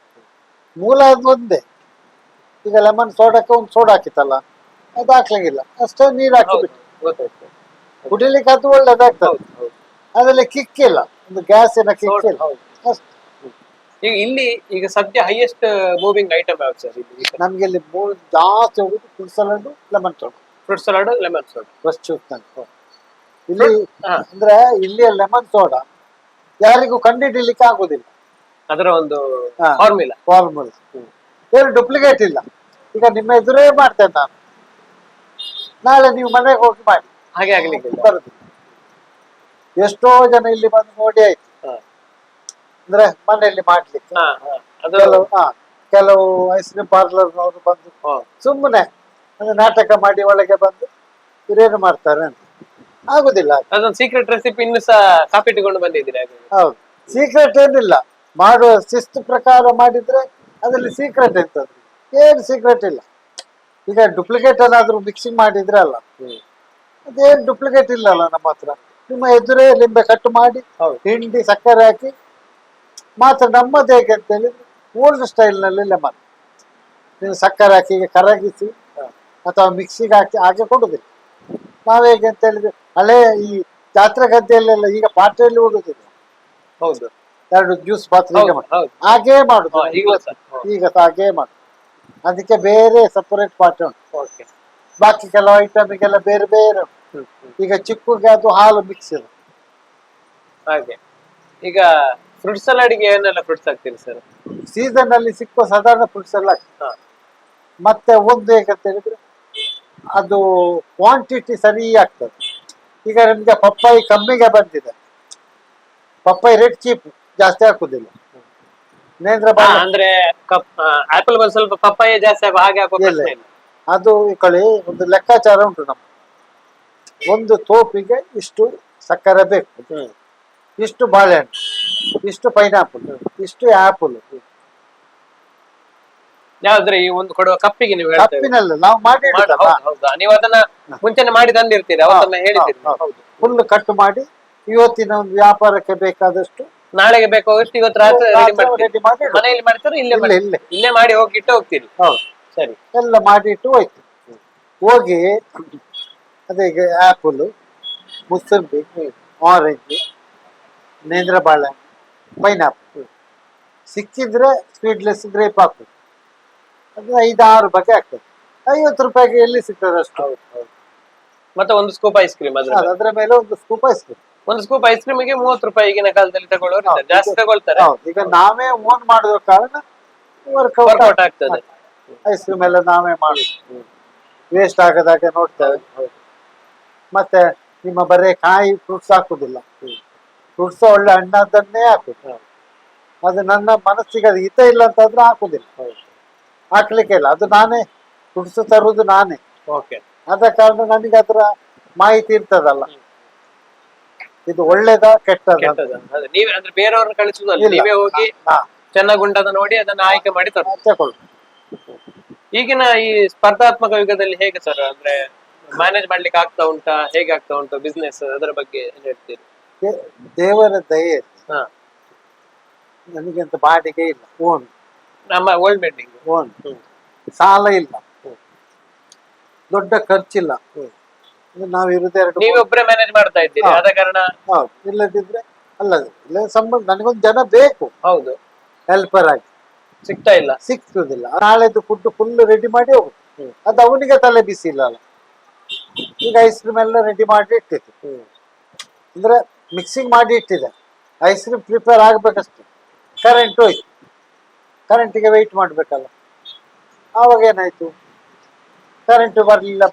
Speaker 2: ಮೂಲ ಅದು ಒಂದೇ. ಈಗ ಲೆಮನ್ ಸೋಡಾಕ್ಕೆ ಒಂದು ಸೋಡಾ ಹಾಕಿತ್ತಲ್ಲ, ಅದು ಹಾಕ್ಲಿಕ್ಕಿಲ್ಲ, ಅಷ್ಟೇ ನೀರು ಹಾಕಿಬಿಟ್ಟು
Speaker 1: ಗೊತ್ತಾಯ್ತು.
Speaker 2: ಕುಡಿಲಿಕ್ಕೆ ಅದು ಒಳ್ಳೇದಾಗ್ತದೆ.
Speaker 1: ಹೌದು ಹೌದು.
Speaker 2: ಅದ್ರಲ್ಲಿ ಕಿಕ್ಕಿಲ್ಲ, ಒಂದು ಗ್ಯಾಸಿನ ಕಿಕ್ಕಿಲ್ಲ
Speaker 1: ಹೌದು.
Speaker 2: ಅಷ್ಟು.
Speaker 1: ಈಗ ಇಲ್ಲಿ ಈಗ ಸದ್ಯ ಹೈಯೆಸ್ಟ್ ಮೂವಿಂಗ್ ಐಟಮ್ ಯಾವ್ದು ಸರ್ ಇಲ್ಲಿ?
Speaker 2: ನಮ್ಗೆ ಇಲ್ಲಿ ಜಾಸ್ತಿ ಹೋಗುದು fruit salad, lemon soda,
Speaker 1: fruit salad, lemon soda,
Speaker 2: fresh juice. ಇಲ್ಲಿ
Speaker 1: ಹಾ.
Speaker 2: ಅಂದ್ರೆ ಇಲ್ಲಿಯ ಲೆಮನ್ ಸೋಡಾ ಯಾರಿಗೂ ಕಂಡುಹಿಡಿಲಿಕ್ಕೆ ಆಗುದಿಲ್ಲ,
Speaker 1: ಅದರ ಒಂದು
Speaker 2: ಹಾ.
Speaker 1: ಫಾರ್ಮುಲಾ.
Speaker 2: ಫಾರ್ಮುಲಾ ಏನು ಡೂಪ್ಲಿಕೇಟ್ ಇಲ್ಲ. ಈಗ ನಿಮ್ಮ ಎದುರೇ ಮಾಡ್ತೇನೆ ನಾನು, ನಾಳೆ ನೀವು ಮನೆಗೆ ಹೋಗಿ ಮಾಡಿ,
Speaker 1: ಹಾಗೆ ಆಗ್ಲಿಕ್ಕೆ
Speaker 2: ಬರುದು. ಎಷ್ಟೋ ಜನ ಇಲ್ಲಿ ಬಂದು ನೋಡಿ ಆಯ್ತು, ಅಂದ್ರೆ ಮನೆಯಲ್ಲಿ ಮಾಡ್ಲಿಕ್ಕೆ.
Speaker 1: ಅದು
Speaker 2: ಕೆಲವು ಐಸ್ ಕ್ರೀಮ್ ಪಾರ್ಲರ್ನವರು ಬಂದು ಸುಮ್ಮನೆ ಅಂದ್ರೆ ನಾಟಕ ಮಾಡಿ ಒಳಗೆ ಬಂದು ಇವ್ರೇನು ಮಾಡ್ತಾರೆ ಅಂತ ಆಗುದಿಲ್ಲ.
Speaker 1: ಅದೊಂದು ಸೀಕ್ರೆಟ್ ರೆಸಿಪಿ ಇನ್ನು ಸಹ ಕಾಪಿಟ್ಟುಕೊಂಡು ಬಂದಿದ್ದೀರಿ.
Speaker 2: ಹೌದು, ಸೀಕ್ರೆಟ್ ಏನಿಲ್ಲ, ಮಾಡುವ ಶಿಸ್ತು ಪ್ರಕಾರ ಮಾಡಿದ್ರೆ ಅದ್ರಲ್ಲಿ ಸೀಕ್ರೆಟ್ ಎಂತದ್ದು, ಏನು ಸೀಕ್ರೆಟ್ ಇಲ್ಲ. ಈಗ ಡೂಪ್ಲಿಕೇಟ್ ಏನಾದ್ರು ಮಿಕ್ಸಿಂಗ್ ಮಾಡಿದ್ರೆ ಅಲ್ಲ, ಅದೇನು ಡೂಪ್ಲಿಕೇಟ್ ಇಲ್ಲಲ್ಲ ನಮ್ಮ ಹತ್ರ. ನಿಮ್ಮ ಎದುರೇ ಲಿಂಬೆ ಕಟ್ಟು ಮಾಡಿ ಹಿಂಡಿ ಸಕ್ಕರೆ ಹಾಕಿ ಮಾತ್ರ. ನಮ್ಮದು ಹೇಗೆ ಅಂತ ಹೇಳಿದ್ರೆ ಓಲ್ಡ್ ಸ್ಟೈಲ್ ನಲ್ಲಿ ಲೆಮನ್, ನೀವು ಸಕ್ಕರೆ ಹಾಕಿ ಈಗ ಕರಗಿಸಿ ಅಥವಾ ಮಿಕ್ಸಿಗೆ ಹಾಕಿ ಹಾಗೆ ಕೊಡುದಿಲ್ಲ. ನಾವು ಹೇಗೆ ಅಂತ ಹೇಳಿದ್ರೆ ಹಳೆ ಈ ಜಾತ್ರೆ ಗದ್ದೆಯಲ್ಲೆಲ್ಲ ಈಗ ಪಾತ್ರೆಯಲ್ಲಿ ಓಡುದಿಲ್ಲ.
Speaker 1: ಹೌದು,
Speaker 2: 2 ಜ್ಯೂಸ್ ಪಾತ್ರೆ ಹಾಗೇ ಮಾಡುದು ಈಗ ಹಾಗೇ ಮಾಡುದು. ಅದಕ್ಕೆ ಬೇರೆ ಸಪರೇಟ್ ಪಾತ್ರೆ ಉಂಟು, ಬಾಕಿ ಕೆಲವು ಐಟಮಿಗೆಲ್ಲ ಬೇರೆ ಬೇರೆ ಉಂಟು. ಈಗ ಚಿಕ್ಕುಗೆ ಅದು ಹಾಲು ಮಿಕ್ಸ್ ಇದೆ
Speaker 1: ಹಾಗೆ. ಈಗ ಫ್ರೂಟ್ ಸಲಾಡ್ಗೆ ಏನೆಲ್ಲ ಫ್ರೂಟ್ಸ್ ಹಾಕ್ತೀರಿ ಸರ್?
Speaker 2: ಸೀಸನ್ ಅಲ್ಲಿ ಸಿಕ್ಕುವ ಸಾಧಾರಣ ಫ್ರೂಟ್ಸ್ ಎಲ್ಲ ಹಾಕ್ತೀವಿ. ಮತ್ತೆ ಒಂದು ಹೇಗಂತ ಹೇಳಿದ್ರೆ ಅದು ಕ್ವಾಂಟಿಟಿ ಸರಿ ಆಗ್ತದೆ. ಈಗ ನಿಮ್ಗೆ ಪಪ್ಪಾಯಿ ಕಮ್ಮಿಗೆ ಬಂದಿದೆ, ಪಪ್ಪಾಯಿ ರೇಟ್ ಚೀಪ್, ಜಾಸ್ತಿ ಹಾಕುದಿಲ್ಲ. ನೇಂದ್ರ ಬಾಳೆ
Speaker 1: ಅಂದ್ರೆ ಆಪಲ್ ಬಂದು ಸ್ವಲ್ಪ ಪಪ್ಪಾಯ ಜಾಸ್ತಿ ಹಾಕೋ ಹಾಗೆ ಹಾಕೋ ಪ್ರಶ್ನೆ ಇಲ್ಲ.
Speaker 2: ಅದು ಈ ಕಡೆ ಒಂದು ಲೆಕ್ಕಾಚಾರ ಉಂಟು ನಮ್ಮ. ಒಂದು ತೋಪಿಗೆ ಇಷ್ಟು ಸಕ್ಕರೆ ಬೇಕು, ಇಷ್ಟು ಬಾಳೆಹಣ್ಣು, ಇಷ್ಟು ಪೈನಾಪಲ್, ಇಷ್ಟು ಆಪಲ್.
Speaker 1: ಯಾವ್ದ್ರೆ ಈ ಒಂದು ಕೊಡುವ ಕಪ್ಪಿಗೆ ನೀವು
Speaker 2: ಕಪ್ಪಿನಲ್ಲ ನಾವು ಮಾಡಿ
Speaker 1: ನೀವು ಅದನ್ನ ಮುಂಚೆನೆ ಮಾಡಿ ತಂದಿರ್ತೀರಿ, ಅವತ್ತನ್ನ ಹೇಳಿದ್ದೀರಿ.
Speaker 2: ಫುಲ್ ಕಟ್ ಮಾಡಿ ಇವತ್ತಿನ ಒಂದು ವ್ಯಾಪಾರಕ್ಕೆ ಬೇಕಾದಷ್ಟು
Speaker 1: ನಾಳೆಗೆ ಬೇಕಾದಷ್ಟು ಇವತ್ತು ರಾತ್ರಿ
Speaker 2: ರೆಡಿ ಮಾಡಿ
Speaker 1: ಮನೆಯಲ್ಲಿ ಮಾಡ್ತಾರೆ, ಇಲ್ಲೇ ಮಾಡಿ ಹೋಗಿಟ್ಟು ಹೋಗ್ತೀರಿ. ಸರಿ,
Speaker 2: ಎಲ್ಲ ಮಾಡಿಟ್ಟು ಹೋಯ್ತು. ಹೋಗಿ ಅದೇ ಈಗ ಆಪಲ್, ಮುಸಂಬಿ, ಆರೆಂಜ್, ನೇಂದ್ರ ಬಾಳೆಹಣ್ಣು, ಪೈನಾಪಲ್ ಸಿಕ್ಕಿದ್ರೆ ಸ್ವೀಟ್ಲೆಸ್ ಗ್ರೇಪ್ ಹಾಕುದು. ಅದು 5-6 ಬಗೆ ಆಗ್ತದೆ. 50 ರೂಪಾಯಿಗೆ ಎಲ್ಲಿ ಸಿಗ್ತದೆ ಅಷ್ಟು.
Speaker 1: ಮತ್ತೆ ಒಂದು ಸ್ಕೂಪ್ ಐಸ್ ಕ್ರೀಮ್,
Speaker 2: ಅದ್ರ ಮೇಲೆ ಒಂದು ಸ್ಕೂಪ್ ಐಸ್ ಕ್ರೀಮ್.
Speaker 1: ಒಂದು ಸ್ಕೂಪ್ ಐಸ್ ಕ್ರೀಮಿಗೆ 30 ರೂಪಾಯಿ ಈಗಿನ ಕಾಲದಲ್ಲಿ ತಗೊಳ್ಳೋರು ಜಾಸ್ತಿ ತಗೊಳ್ತಾರೆ.
Speaker 2: ಈಗ ನಾವೇ ಓನ್ ಮಾಡುವ ಕಾರಣ
Speaker 1: ವರ್ಕೌಟ್ ಆಗ್ತದೆ.
Speaker 2: ಐಸ್ ಕ್ರೀಮ್ ಎಲ್ಲ ನಾವೇ ಮಾಡುದು, ವೇಸ್ಟ್ ಆಗದಾಗೆ ನೋಡ್ತೇವೆ. ಮತ್ತೆ ನಿಮ್ಮ ಬರೇ ಕಾಯಿ ಫ್ರೂಟ್ಸ್ ಹಾಕುದಿಲ್ಲ, ಫ್ರೂಟ್ಸ್ ಒಳ್ಳೆ ಹಣ್ಣದನ್ನೇ ಹಾಕುದು. ಅದು ನನ್ನ ಮನಸ್ಸಿಗೆ ಅದು ಹಿತ ಇಲ್ಲ ಅಂತಂದ್ರೆ ಹಾಕುದಿಲ್ಲ, ಹಾಕ್ಲಿಕ್ಕೆ ಇಲ್ಲ. ಅದು ನಾನೇ ಫ್ರೂಟ್ಸ್ ತರುವುದು ನಾನೇ, ಆದ ಕಾರಣ ನನಗೆ ಅದರ ಮಾಹಿತಿ ಇರ್ತದಲ್ಲ, ಇದು ಒಳ್ಳೇದ ಕೆಟ್ಟದ.
Speaker 1: ನೀವೇ ಅಂದ್ರೆ ಬೇರೆಯವ್ರನ್ನ ಕಳಿಸುದಲ್ಲ, ನೀವೇ ಹೋಗಿ ಚೆನ್ನಾಗುಂಟದ ನೋಡಿ ಅದನ್ನ ಆಯ್ಕೆ ಮಾಡಿ ತಗೊಳ್ಳಿ. ಈಗಿನ ಈ ಸ್ಪರ್ಧಾತ್ಮಕ ಯುಗದಲ್ಲಿ ಹೇಗೆ ಸರ್, ಅಂದ್ರೆ ಮ್ಯಾನೇಜ್ ಮಾಡ್ಲಿಕ್ಕೆ ಆಗ್ತಾ ಉಂಟಾ, ಹೇಗೆ ಆಗ್ತಾ ಉಂಟು ಬಿಸ್ನೆಸ್, ಅದರ ಬಗ್ಗೆ ಏನ್ ಹೇಳ್ತೀರಿ?
Speaker 2: ದೇವರ ದಯೆ, ನನಗೆಂತ ಬಾಡಿಗೆ ಇಲ್ಲ, ಓನ್
Speaker 1: ನಮ್ಮ ಓಲ್ಡ್ ಬಿಲ್ಡಿಂಗ್,
Speaker 2: ಓನ್ ಸಾಲ ಇಲ್ಲ, ದೊಡ್ಡ ಖರ್ಚಿಲ್ಲ. ನಾವಿರುವುದು 2.
Speaker 1: ನೀವೊಬ್ಬರೇ ಮ್ಯಾನೇಜ್ ಮಾಡ್ತಾ ಇದ್ದೀರಿ, ಆದ ಕಾರಣ
Speaker 2: ಇಲ್ಲದಿದ್ರೆ ಇಲ್ಲ ಸಂಬಂಧ ನನಗೊಂದು ಜನ ಬೇಕು.
Speaker 1: ಹೌದು,
Speaker 2: ಹೆಲ್ಪರ್ ಆಗಿ ಸಿಗ್ತದಿಲ್ಲ. ನಾಳೆದು ಫುಡ್ ಫುಲ್ ರೆಡಿ ಮಾಡಿ ಹೋಗುದು, ಅದು ಅವನಿಗೆ ತಲೆ ಬಿಸಿ ಇಲ್ಲ ಅಲ್ಲ. ಈಗ ಐಸ್ ಕ್ರೀಮ್ ಎಲ್ಲ ರೆಡಿ ಮಾಡಿ ಇಟ್ಟಿತ್ತು, ಅಂದ್ರೆ ಮಿಕ್ಸಿಂಗ್ ಮಾಡಿ ಇಟ್ಟಿದೆ, ಐಸ್ ಕ್ರೀಮ್ ಪ್ರಿಪೇರ್ ಆಗ್ಬೇಕಷ್ಟೆ. ಕರೆಂಟ್ ಹೋಯ್ತು, ಕರೆಂಟಿಗೆ ವೆಯ್ಟ್ ಮಾಡ್ಬೇಕಲ್ಲ. ಆವಾಗ ಏನಾಯ್ತು, ಕರೆಂಟ್ ಬರ್ಲಿಲ್ಲ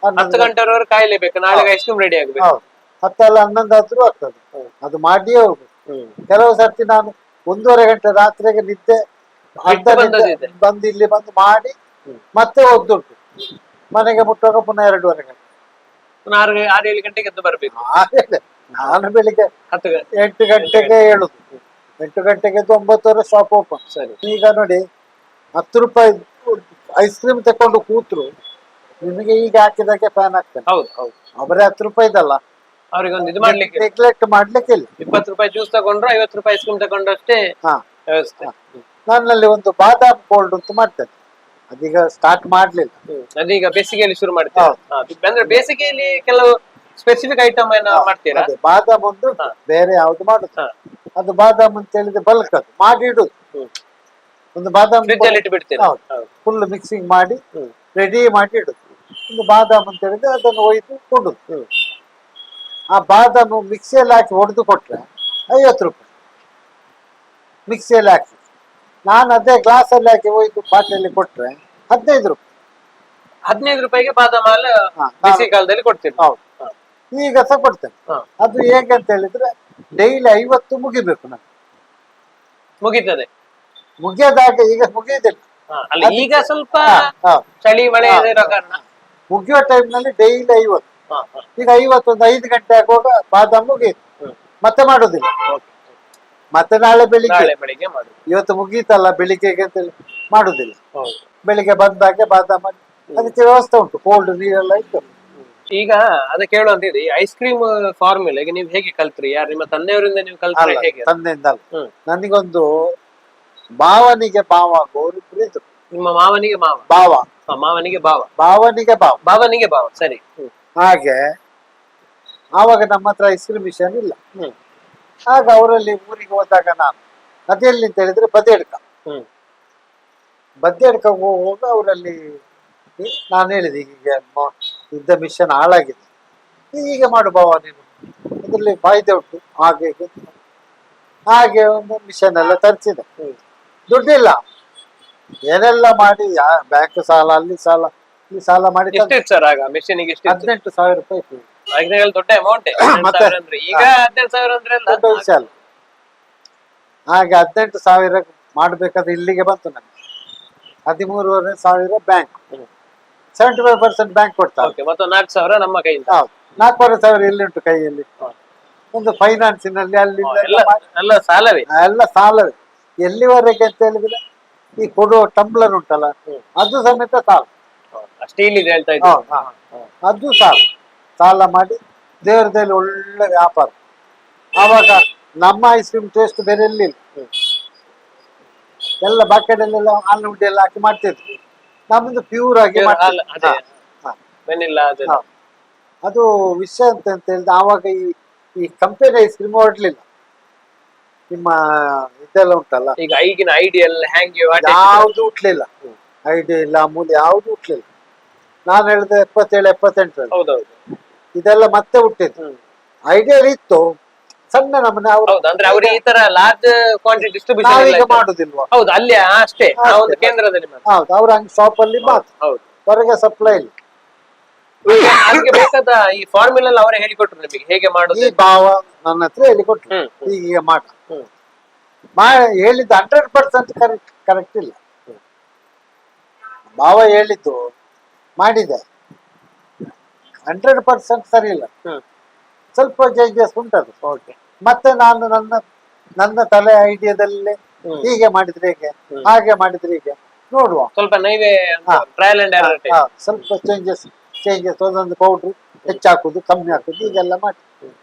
Speaker 1: 10 ಗಂಟೆವರೆಗೂ ಕಾಯಲೇಬೇಕು, ನಾಳೆ ಐಸ್ ಕ್ರೀಮ್ ರೆಡಿ ಆಗ್ಬೇಕು.
Speaker 2: 10 ಅಲ್ಲ 11 ಆದ್ರೂ ಆಗ್ತದೆ, ಅದು ಮಾಡಿಯೇ ಹೋಗ್ಬೇಕು. ಕೆಲವು ಸರ್ತಿ ನಾನು 1.5 ಗಂಟೆ ರಾತ್ರಿಗೆ ನಿದ್ದೆ ಅರ್ಧ ನಿದ್ದೆ
Speaker 1: ಬಂದದ್ದಿದೆ.
Speaker 2: ಬಂದು ಇಲ್ಲಿ ಬಂದು ಮಾಡಿ ಮತ್ತೆ ಹೋಗ್ದುಂಟು. ಮನೆಗೆ ಮುಟ್ಟುವಾಗ ಪುನಃ 2.5 ಗಂಟೆ.
Speaker 1: ಪುನಃ 6-7 ಗಂಟೆಗೆ ಎದ್ದು ಬರ್ಬೇಕು.
Speaker 2: ಹಾಗೆ ನಾನು ಬೆಳಿಗ್ಗೆ 8 ಗಂಟೆಗೆ ಹೇಳುದು. 8 ಗಂಟೆಗೆ ಎದ್ದು 9:30 ಶಾಪ್ ಓಪನ್.
Speaker 1: ಸರಿ.
Speaker 2: ಈಗ ನೋಡಿ 10 ರೂಪಾಯಿ ಐಸ್ ಕ್ರೀಮ್ ತಕೊಂಡು ಕೂತ್ರು ನಿಮಗೆ ಈಗ ಹಾಕಿದಾಗೆ ಫ್ಯಾನ್ ಆಗ್ತದೆ.
Speaker 1: ಹೌದು ಹೌದು.
Speaker 2: ಅವರೇ 10 ರೂಪಾಯಿದಲ್ಲ,
Speaker 1: ಅವ್ರಿಗೆ ಒಂದು ಇದು ಮಾಡ್ಲಿಕ್ಕೆ
Speaker 2: ನೆಗ್ಲೆಕ್ಟ್ ಮಾಡ್ಲಿಕ್ಕೆ ಇಲ್ಲ.
Speaker 1: 20 ರೂಪಾಯಿ ಜ್ಯೂಸ್ ತಗೊಂಡ್ರು 50 ರೂಪಾಯಿ ಐಸ್ ಕ್ರೀಮ್ ತಗೊಂಡ್ರು ಅಷ್ಟೇ
Speaker 2: ಹಾ,
Speaker 1: ವ್ಯವಸ್ಥೆ.
Speaker 2: ನನ್ನಲ್ಲಿ ಒಂದು ಬಾದಾಮ್ ಕೋಲ್ಡ್ ಅಂತ ಮಾಡ್ತೇನೆ, ಅದೀಗ ಸ್ಟಾರ್ಟ್ ಮಾಡ್ಲಿಲ್ಲ.
Speaker 1: ಅದೀಗ ಬೇಸಿಗೆಯಲ್ಲಿ ಶುರು ಮಾಡ್ತೀರಾ? ಅಂದ್ರೆ ಬೇಸಿಗೆಯಲ್ಲಿ ಕೆಲವು ಸ್ಪೆಸಿಫಿಕ್ ಐಟಮ್ ಏನ ಮಾಡ್ತೀರಾ?
Speaker 2: ಅದೇ ಬಾದಾಮ್ ಒಂದು ಬೇರೆ ಯಾವ್ದು ಮಾಡುದು. ಅದು ಬಾದಾಮ್ ಅಂತ ಹೇಳಿದ್ರೆ ಬಲ್ಕ್ ಅದು ಮಾಡಿ ಇಡುದು. ಒಂದು ಬಾದಾಮ್
Speaker 1: ಫ್ರಿಡ್ಜ್ ಅಲ್ಲಿ ಇಟ್ಟು ಬಿಡ್ತೀರಾ?
Speaker 2: ಫುಲ್ ಮಿಕ್ಸಿಂಗ್ ಮಾಡಿ ರೆಡಿ ಮಾಡಿ ಇಡುದು. ಒಂದು ಬಾದಾಮ್ ಅಂತ ಹೇಳಿದ್ರೆ ಅದನ್ನು ಒಯ್ದು ಕೊಡುದು. ಆ ಬಾದಾಮ್ ಮಿಕ್ಸಿಯಲ್ಲಿ ಹಾಕಿ ಹೊಡೆದು ಕೊಟ್ರೆ 50 ರೂಪಾಯಿ ಮಿಕ್ಸಿಯಲ್ಲಿ ಹಾಕಿ. ನಾನು ಅದೇ ಗ್ಲಾಸ್ ಅಲ್ಲಿ ಹಾಕಿ ಒಯ್ದು ಪಾಟಲ್ಲಿ ಕೊಟ್ರೆ 15 ರೂಪಾಯಿ.
Speaker 1: 15 ರೂಪಾಯಿಗೆ ಬಾದಾಮ್ ಹಾಲು ಬೇಸಿಗೆ ಕಾಲದಲ್ಲಿ ಕೊಡ್ತೀರಿ?
Speaker 2: ಹೌದು, ಈಗ ಸಹ ಕೊಡ್ತೇನೆ. ಅದು ಹೇಗೆ ಅಂತ ಹೇಳಿದ್ರೆ ಡೈಲಿ 50 ಮುಗಿಬೇಕು. ನಾನು
Speaker 1: ಮುಗಿತದೆ
Speaker 2: ಮುಗಿಯೋದಾಗ ಈಗ ಮುಗಿಯೋದಿಲ್ಲ.
Speaker 1: ಅಲ್ಲ, ಈಗ ಸ್ವಲ್ಪ ಚಳಿ ಮಳೆ ಇರೋ ಕಾರಣ
Speaker 2: ಮುಗಿಯೋ ಟೈಮ್ ನಲ್ಲಿ ಡೈಲಿ 50. ಈಗ 50 ಒಂದು 5 ಗಂಟೆ ಆಗುವಾಗ ಬಾದಾಮ್ ಮುಗಿಯಿತು, ಮತ್ತೆ ಮಾಡುದಿಲ್ಲ. ಮತ್ತೆ ನಾಳೆ ಬೆಳಿಗ್ಗೆ
Speaker 1: ಮಾಡುದು.
Speaker 2: ಇವತ್ತು ಮುಗೀತಲ್ಲ ಬೆಳಿಗ್ಗೆಗೆ ಅಂತ ಹೇಳಿ ಮಾಡುದಿಲ್ಲ. ಬೆಳಿಗ್ಗೆ ಬಂದಾಗೆ ಬಾದಾಮ್ ಅದಕ್ಕೆ ವ್ಯವಸ್ಥೆ ಉಂಟು, ಕೋಲ್ಡ್ ನೀರೆಲ್ಲ ಇತ್ತು.
Speaker 1: ಈಗ ಅದ ಕೇಳುವಂತಿದೆ, ಐಸ್ ಕ್ರೀಮ್ ಫಾರ್ಮುಲಾ ಈಗ ನೀವು ಹೇಗೆ ಕಲ್ತ್ರಿ? ಯಾರು ನಿಮ್ಮ ತಂದೆಯವರಿಂದ ನೀವು ಕಲ್ತ್ರಿ ಹೇಗೆ?
Speaker 2: ತಂದೆಯಿಂದ ನನಗೊಂದು ಭಾವನಿಗೆ ಭಾವ ಅವರಿಬ್ರು ಇದ್ರು.
Speaker 1: ನಿಮ್ಮ ಮಾವನಿಗೆ ಮಾವ?
Speaker 2: ಭಾವ.
Speaker 1: ಮಾವನಿಗೆ ಭಾವ.
Speaker 2: ಭಾವನಿಗೆ ಭಾವ.
Speaker 1: ಭಾವನಿಗೆ ಭಾವ. ಸರಿ.
Speaker 2: ಹಾಗೆ ಆವಾಗ ನಮ್ಮ ಹತ್ರ ಐಸ್ ಕ್ರೀಮ್ ಮಿಷನ್ ಇಲ್ಲ. ಆಗ ಅವರಲ್ಲಿ ಊರಿಗೆ ಹೋದಾಗ ನಾನು ಅದೆಲ್ಲಿ ಅಂತ ಹೇಳಿದ್ರೆ ಬದಿಯಡ್ಕ ಹೋಗುವಾಗ ಅವರಲ್ಲಿ ನಾನು ಹೇಳಿದೆ, ಹೀಗೆ ಇದ್ದ ಮಿಷನ್ ಹಾಳಾಗಿದೆ, ಹೀಗೆ ಮಾಡು ಭಾವ ನೀನು, ಅದರಲ್ಲಿ ಫಾಯ್ದೆ ಉಂಟು, ಹಾಗೆ ಹಾಗೆ ಒಂದು ಮಿಷನ್ ಎಲ್ಲ ತರಿಸಿದೆ. ದುಡ್ಡಿಲ್ಲ, ಏನೆಲ್ಲ ಮಾಡಿ ಬ್ಯಾಂಕ್ ಸಾಲ, ಅಲ್ಲಿ ಸಾಲ, ಇಲ್ಲಿ ಸಾಲ ಮಾಡಿ.
Speaker 1: ಸರ್ ಆಗ ಮಿಷನ್ಗೆ
Speaker 2: 18,000 ರೂಪಾಯಿ ಇತ್ತು.
Speaker 1: ದೊಡ್ಡ ಅಮೌಂಟ್. ಈಗ 18,000 ಅಂದ್ರೆ
Speaker 2: ದೊಡ್ಡ ವಿಷಯ ಅಲ್ಲ. ಹಾಗೆ 18,000 ಮಾಡ್ಬೇಕಾದ್ರೆ ಇಲ್ಲಿಗೆ ಬಂತು ನನಗೆ 13,500 ಬ್ಯಾಂಕ್, 75% ಬ್ಯಾಂಕ್ ಕೊಡ್ತಾರೆ.
Speaker 1: ಮತ್ತೆ 4,000 ನಮ್ಮ ಕೈಯಿಂದ.
Speaker 2: 4,500 ಎಲ್ಲಿ ಉಂಟು ಕೈಯಲ್ಲಿ? ಒಂದು ಫೈನಾನ್ಸಿನಲ್ಲಿ ಅಲ್ಲಿ
Speaker 1: ಎಲ್ಲ ಸಾಲವೇ.
Speaker 2: ಎಲ್ಲ ಸಾಲವೇ. ಎಲ್ಲಿವರೆಗೆ ಅಂತ ಹೇಳಿದ್ರೆ ಈ ಕೊಡುವ ಟಂಬ್ಲರ್ ಉಂಟಲ್ಲ, ಅದು ಸಮೇತ ಸಾಲ.
Speaker 1: ಸ್ಟೀಲ್ ಇದೆ ಹೇಳ್ತಾ ಇದ್ದೆ.
Speaker 2: ಅದು ಸಾಲ ಮಾಡಿ ದೇವರದಲ್ಲಿ ಒಳ್ಳೆ ವ್ಯಾಪಾರ. ಆವಾಗ ನಮ್ಮ ಐಸ್ ಕ್ರೀಮ್ ಟೇಸ್ಟ್ ಬೇರೆ ಎಲ್ಲಿಲ್ಲ. ಎಲ್ಲ ಬಕೆಟಲ್ಲೆಲ್ಲ ಹಾಲು ಉಂಡೆ ಎಲ್ಲ ಹಾಕಿ ಮಾಡ್ತಿದ್ವಿ, ನಮ್ಮದು ಪ್ಯೂರ್ ಆಗಿ ಅದು ವಿಷಯ ಅಂತ ಹೇಳಿದ್ರೆ ಆವಾಗ ಈ ಕಂಪನಿ ಐಸ್ ಕ್ರೀಮ್ ಹೊರಡ್ಲಿಲ್ಲ. ನಿಮ್ಮ ಇದೆಲ್ಲ ಉಂಟಲ್ಲ,
Speaker 1: ಈಗ ಈಗಿನ ಐಡಿಯಲ್
Speaker 2: ಯಾವ್ದು ಹುಟ್ಲಿಲ್ಲ. ಐಡಿಯಾ ಇಲ್ಲ, ಅಮೂಲ್ ಯಾವ್ದು ಹುಟ್ಲಿಲ್ಲ. ನಾನು ಹೇಳಿದೆ 77, 78 ಇದೆಲ್ಲ ಮತ್ತೆ ಹುಟ್ಟಿದ್ದು. ಐಡಿಯಲ್ ಇತ್ತು ಸಣ್ಣ ನಮ್ಮನೆ.
Speaker 1: ಅಂದ್ರೆ ಈ ತರ ಲಾರ್ಜ್ ಕ್ವಾಂಟಿಟಿ ಡಿಸ್ಟ್ರಿಬ್ಯೂಷನ್
Speaker 2: ಮಾಡುದಿಲ್ವಾ?
Speaker 1: ಹೌದು, ಅಲ್ಲಿ ಅಷ್ಟೇ ಒಂದು ಕೇಂದ್ರದಲ್ಲಿ.
Speaker 2: ಹೌದು, ಅವ್ರ ಹಂಗ್ ಶಾಪ್ ಅಲ್ಲಿ ಮಾತ್ರ, ಹೊರಗೆ ಸಪ್ಲೈ ಇಲ್ಲ.
Speaker 1: ಅದಕ್ಕೆ ಬೇಕಾದ ಈ ಫಾರ್ಮುಲಾ ಅವರೇ ಹೇಳಿಕೊಟ್ರು ನಿಮಗೆ ಹೇಗೆ ಮಾಡುದು?
Speaker 2: ಈ ಭಾವ ನನ್ನ ಹತ್ರ ಹೇಳಿಕೊಟ್ರು, ಹೀಗೆ ಮಾಡ ಹೇಳಿದ್ದು 100% ಕರೆಕ್ಟ್ ಇಲ್ಲ. ಭಾವ ಹೇಳಿದ್ದು ಮಾಡಿದೆ, 100% ಸರಿ ಇಲ್ಲ, ಸ್ವಲ್ಪ ಚೇಂಜಸ್ ಉಂಟದು. ಮತ್ತೆ ನಾನು ನನ್ನ ತಲೆ ಐಡಿಯಾದಲ್ಲಿ ಹೀಗೆ ಮಾಡಿದ್ರೆ ಹೇಗೆ, ಹಾಗೆ ಮಾಡಿದ್ರೆ ಹೇಗೆ ನೋಡುವ,
Speaker 1: ಸ್ವಲ್ಪ ನೈವೇ ಟ್ರಯಲ್ ಅಂಡ್ ಎರರ್,
Speaker 2: ಸ್ವಲ್ಪ ಚೇಂಜಸ್ ಒಂದೊಂದು ಪೌಡ್ರು ಹೆಚ್ಚು ಹಾಕುದು, ಕಮ್ಮಿ ಹಾಕುದು, ಹೀಗೆಲ್ಲ ಮಾಡಿ